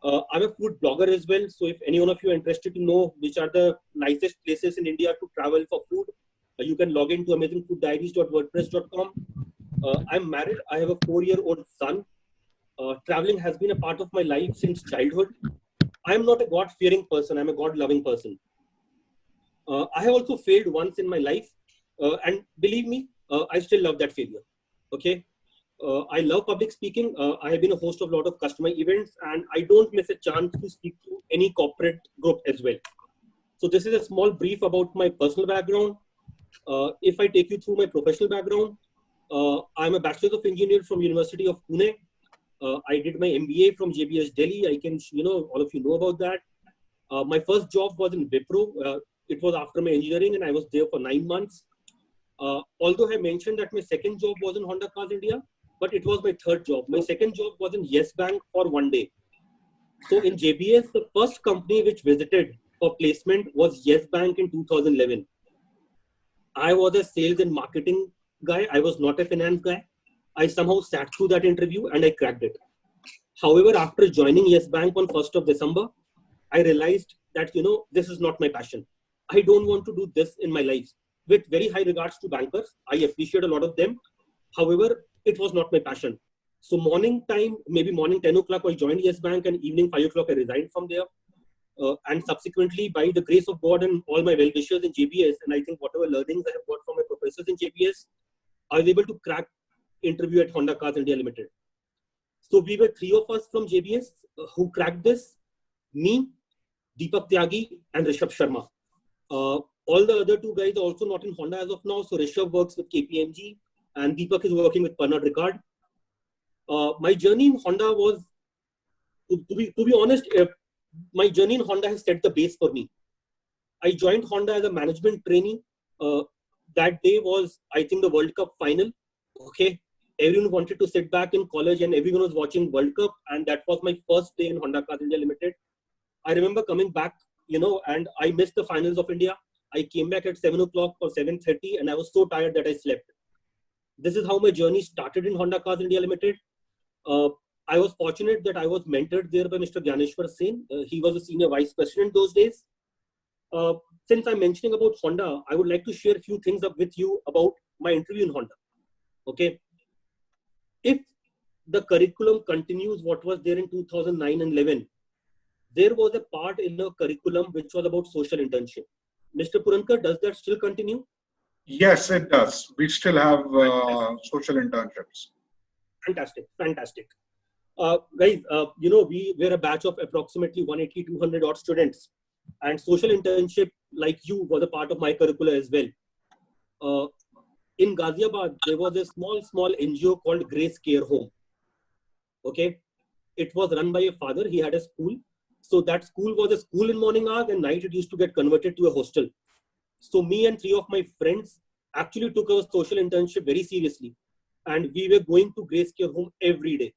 I'm a food blogger as well. So if any one of you are interested to know which are the nicest places in India to travel for food, you can log into amazingfooddiaries.wordpress.com. I'm married. I have a 4-year-old son. Traveling has been a part of my life since childhood. I'm not a God-fearing person. I'm a God-loving person. I have also failed once in my life. And believe me, I still love that failure. Okay. I love public speaking. I have been a host of a lot of customer events and I don't miss a chance to speak to any corporate group as well. So this is a small brief about my personal background. If I take you through my professional background, I'm a Bachelor of Engineering from University of Pune. I did my MBA from JBS Delhi. I can, all of you know about that. My first job was in Wipro. It was after my engineering and I was there for 9 months. Although I mentioned that my second job was in Honda Cars India, but it was my third job. My second job was in Yes Bank for 1 day. So in JBS, the first company which visited for placement was Yes Bank in 2011. I was a sales and marketing guy. I was not a finance guy. I somehow sat through that interview and I cracked it. However, after joining Yes Bank on 1st of December, I realized that, this is not my passion. I don't want to do this in my life. with very high regards to bankers. I appreciate a lot of them. However, it was not my passion. So morning time, maybe morning 10 o'clock, I joined Yes Bank, and evening 5 o'clock, I resigned from there. And subsequently, by the grace of God and all my well-wishers in JBS, and I think whatever learnings I have got from my professors in JBS, I was able to crack interview at Honda Cars India Limited. So we were 3 of us from JBS who cracked this: me, Deepak Tyagi, and Rishabh Sharma. All the other 2 guys are also not in Honda as of now. So Rishabh works with KPMG, and Deepak is working with Pernod Ricard. My journey in Honda was, to be honest, my journey in Honda has set the base for me. I joined Honda as a management trainee. That day was, I think, the World Cup final. Okay, everyone wanted to sit back in college, and everyone was watching World Cup, and that was my first day in Honda Cars India Limited. I remember coming back, and I missed the finals of India. I came back at 7 o'clock or 7:30, and I was so tired that I slept. This is how my journey started in Honda Cars India Limited. I was fortunate that I was mentored there by Mr. Gyaneshwar Sen. He was a senior vice president those days. Since I'm mentioning about Honda, I would like to share a few things up with you about my interview in Honda. Okay. If the curriculum continues what was there in 2009 and 11, there was a part in the curriculum which was about social internship. Mr. Purankar, does that still continue? Yes, it does. We still have social internships. Fantastic, fantastic. Guys, we were a batch of approximately 180, 200 odd students, and social internship, like you, was a part of my curricula as well. In Ghaziabad, there was a small NGO called Grace Care Home. Okay, it was run by a father. He had a school. So that school was a school in morning hours, and night it used to get converted to a hostel. So me and 3 of my friends actually took our social internship very seriously, and we were going to Grace Care Home every day.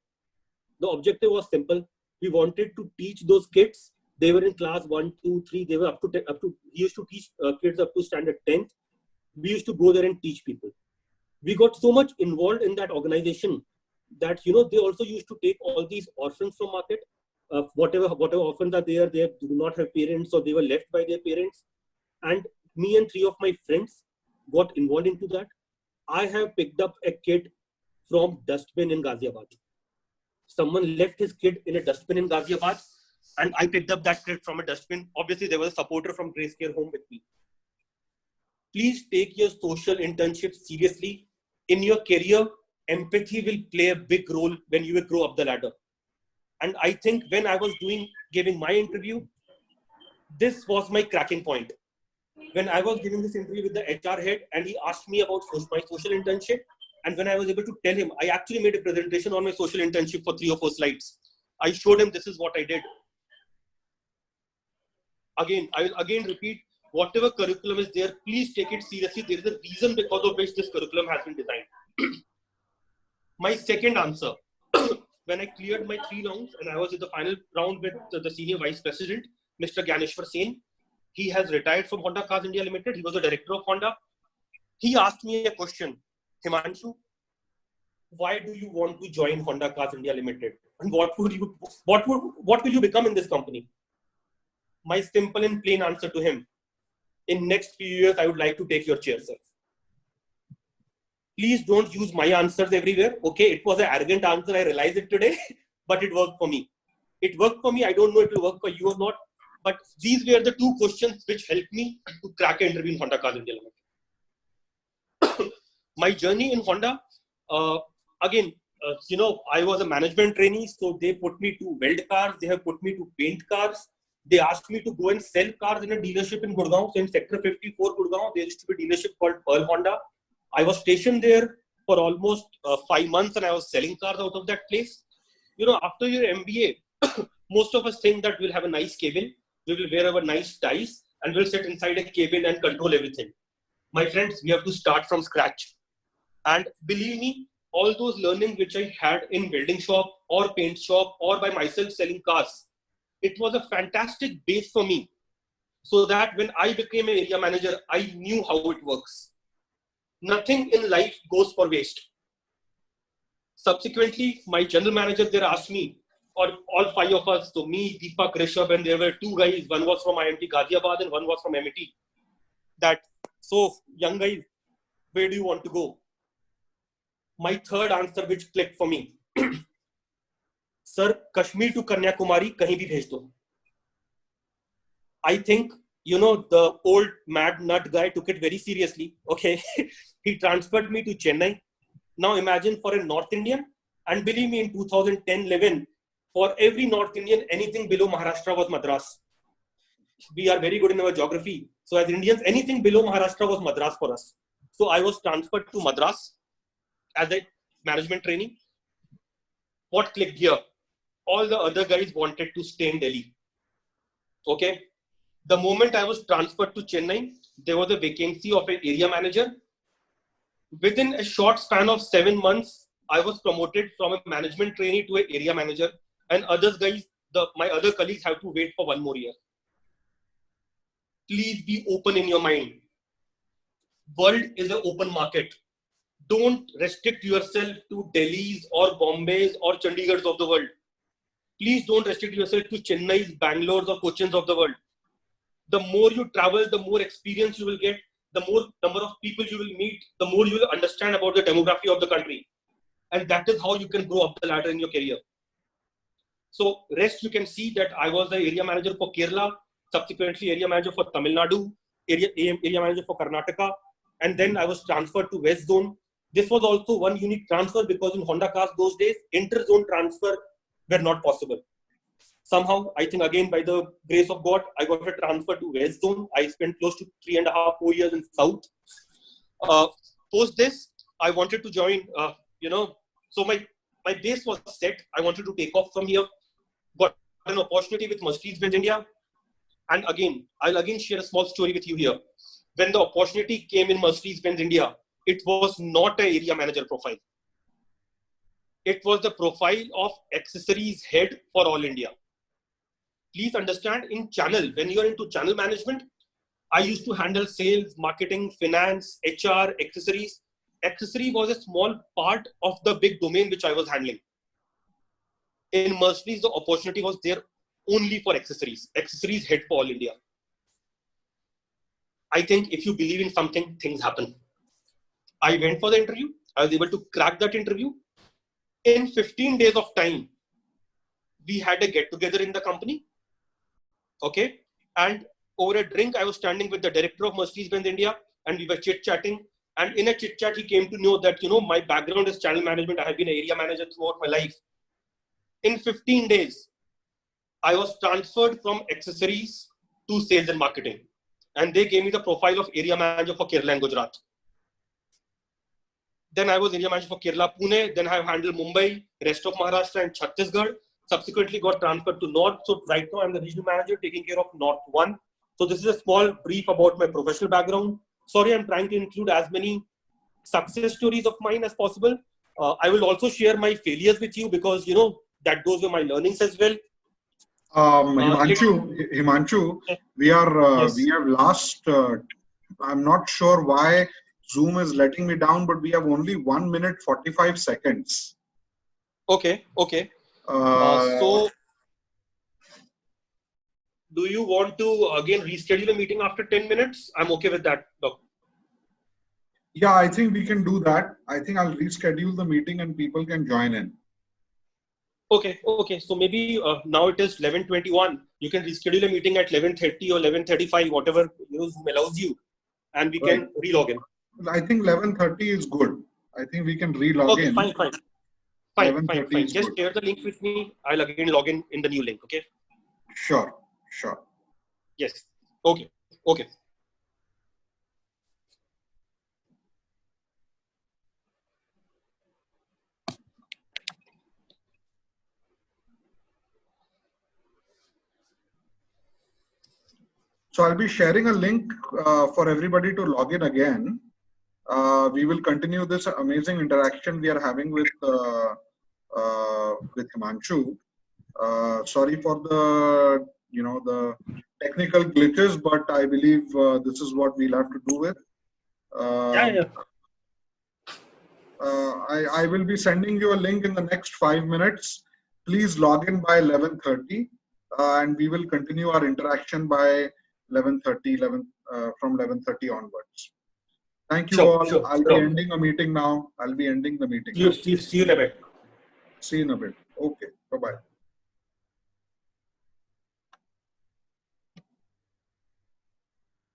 The objective was simple. We wanted to teach those kids. They were in class 1, 2, 3. They were up to. We used to teach kids up to standard 10th. We used to go there and teach people. We got so much involved in that organization that they also used to take all these orphans from market. Whatever orphans are there, they do not have parents, or they were left by their parents. And me and 3 of my friends got involved into that. I have picked up a kid from dustbin in Ghaziabad. Someone left his kid in a dustbin in Ghaziabad, and I picked up that kid from a dustbin. Obviously, there was a supporter from Grace Care Home with me. Please take your social internship seriously. In your career, empathy will play a big role when you will grow up the ladder. And I think when I was giving my interview, this was my cracking point. When I was giving this interview with the HR head, and he asked me about my social internship, and when I was able to tell him, I actually made a presentation on my social internship for 3 or 4 slides. I showed him this is what I did. Again, I will again repeat, whatever curriculum is there, please take it seriously. There is a reason because of which this curriculum has been designed. My second answer, when I cleared my 3 rounds and I was in the final round with the senior vice president, Mr. Gyaneshwar Sen, he has retired from Honda Cars India Limited. He was the director of Honda. He asked me a question, Himanshu, why do you want to join Honda Cars India Limited? And what will you become in this company? My simple and plain answer to him, in next few years, I would like to take your chair, sir. Please don't use my answers everywhere. Okay, it was an arrogant answer. I realize it today, but it worked for me. It worked for me. I don't know it will work for you or not. But these were the 2 questions which helped me to crack an interview in Honda Cars India Limited. My journey in Honda, again, I was a management trainee, so they put me to weld cars. They have put me to paint cars. They asked me to go and sell cars in a dealership in Gurgaon. So in Sector 54, Gurgaon, there used to be a dealership called Pearl Honda. I was stationed there for almost 5 months, and I was selling cars out of that place. After your MBA, most of us think that we'll have a nice cabin, we will wear our nice ties, and we'll sit inside a cabin and control everything. My friends, we have to start from scratch. And believe me, all those learnings which I had in welding shop or paint shop or by myself selling cars, it was a fantastic base for me. So that when I became an area manager, I knew how it works. Nothing in life goes for waste. Subsequently, my general manager there asked me, or all 5 of us, so me, Deepak, Rishabh, and there were 2 guys, one was from IMT Ghaziabad and one was from MIT, that So, young guys, where do you want to go? My third answer which clicked for me. Sir, Kashmir to Kanyakumari, kahin bhi bhej do. I think, you know, the old mad nut guy took it very seriously. Okay. He transferred me to Chennai. Now imagine for a North Indian, and believe me, in 2010-11, for every North Indian, anything below Maharashtra was Madras. We are very good in our geography. So as Indians, anything below Maharashtra was Madras for us. So I was transferred to Madras as a management trainee. What clicked here? All the other guys wanted to stay in Delhi. Okay. The moment I was transferred to Chennai, there was a vacancy of an area manager. Within a short span of 7 months, I was promoted from a management trainee to an area manager, and others guys, my other colleagues have to wait for 1 more year. Please be open in your mind. World is an open market. Don't restrict yourself to Delhi's or Bombay's or Chandigarh's of the world. Please don't restrict yourself to Chennai's, Bangalore's or Cochin's of the world. The more you travel, the more experience you will get, the more number of people you will meet, the more you will understand about the demography of the country. And that is how you can go up the ladder in your career. So rest you can see that I was the area manager for Kerala, subsequently area manager for Tamil Nadu, area manager for Karnataka, and then I was transferred to West Zone. This was also one unique transfer because in Honda cars those days, inter-zone transfer were not possible. Somehow, I think again by the grace of God, I got a transfer to West Zone. I spent close to 3.5-4 years in South. Post this, I wanted to join, so my base was set. I wanted to take off from here. Got an opportunity with Mercedes-Benz India. And again, I'll again share a small story with you here. When the opportunity came in Mercedes-Benz India, it was not an area manager profile. It was the profile of accessories head for all India. Please understand, in channel, when you are into channel management, I used to handle sales, marketing, finance, HR, accessories. Accessory was a small part of the big domain which I was handling. In Mercedes, the opportunity was there only for accessories. Accessories head for all India. I think if you believe in something, things happen. I went for the interview. I was able to crack that interview. In 15 days of time, we had a get-together in the company. Okay. And over a drink, I was standing with the director of Mercedes-Benz India and we were chit-chatting. And in a chit-chat, he came to know that, my background is channel management. I have been an area manager throughout my life. In 15 days, I was transferred from accessories to sales and marketing. And they gave me the profile of area manager for Kerala and Gujarat. Then I was area manager for Kerala, Pune. Then I have handled Mumbai, rest of Maharashtra and Chhattisgarh. Subsequently got transferred to North. So right now I'm the regional manager taking care of North 1. So this is a small brief about my professional background. Sorry, I'm trying to include as many success stories of mine as possible. I will also share my failures with you because, that goes with my learnings as well. Himanshu, we have lost, I'm not sure why Zoom is letting me down, but we have only 1 minute 45 seconds. Okay. So, do you want to again reschedule a meeting after 10 minutes? I'm okay with that, Doc. Yeah, I think we can do that. I think I'll reschedule the meeting and people can join in. Okay. So maybe now it is 11:21. You can reschedule a meeting at 11:30 or 11:35, whatever Zoom allows you, and we can re-log in. I think 11:30 is good. I think we can re-log in. Fine. Just share the link with me. I'll again log in the new link. Okay. Sure. Yes. Okay. So I'll be sharing a link for everybody to log in again. We will continue this amazing interaction we are having with Himanshu. Sorry for the technical glitches, but I believe this is what we'll have to do with. I will be sending you a link in the next 5 minutes. Please log in by 11:30, and we will continue our interaction by 11:30, from 11:30 onwards. Thank you Sure, all. sure, I'll be sure. ending a meeting now. I'll be ending the meeting. See you in a bit. See you in a bit. Okay. Bye-bye.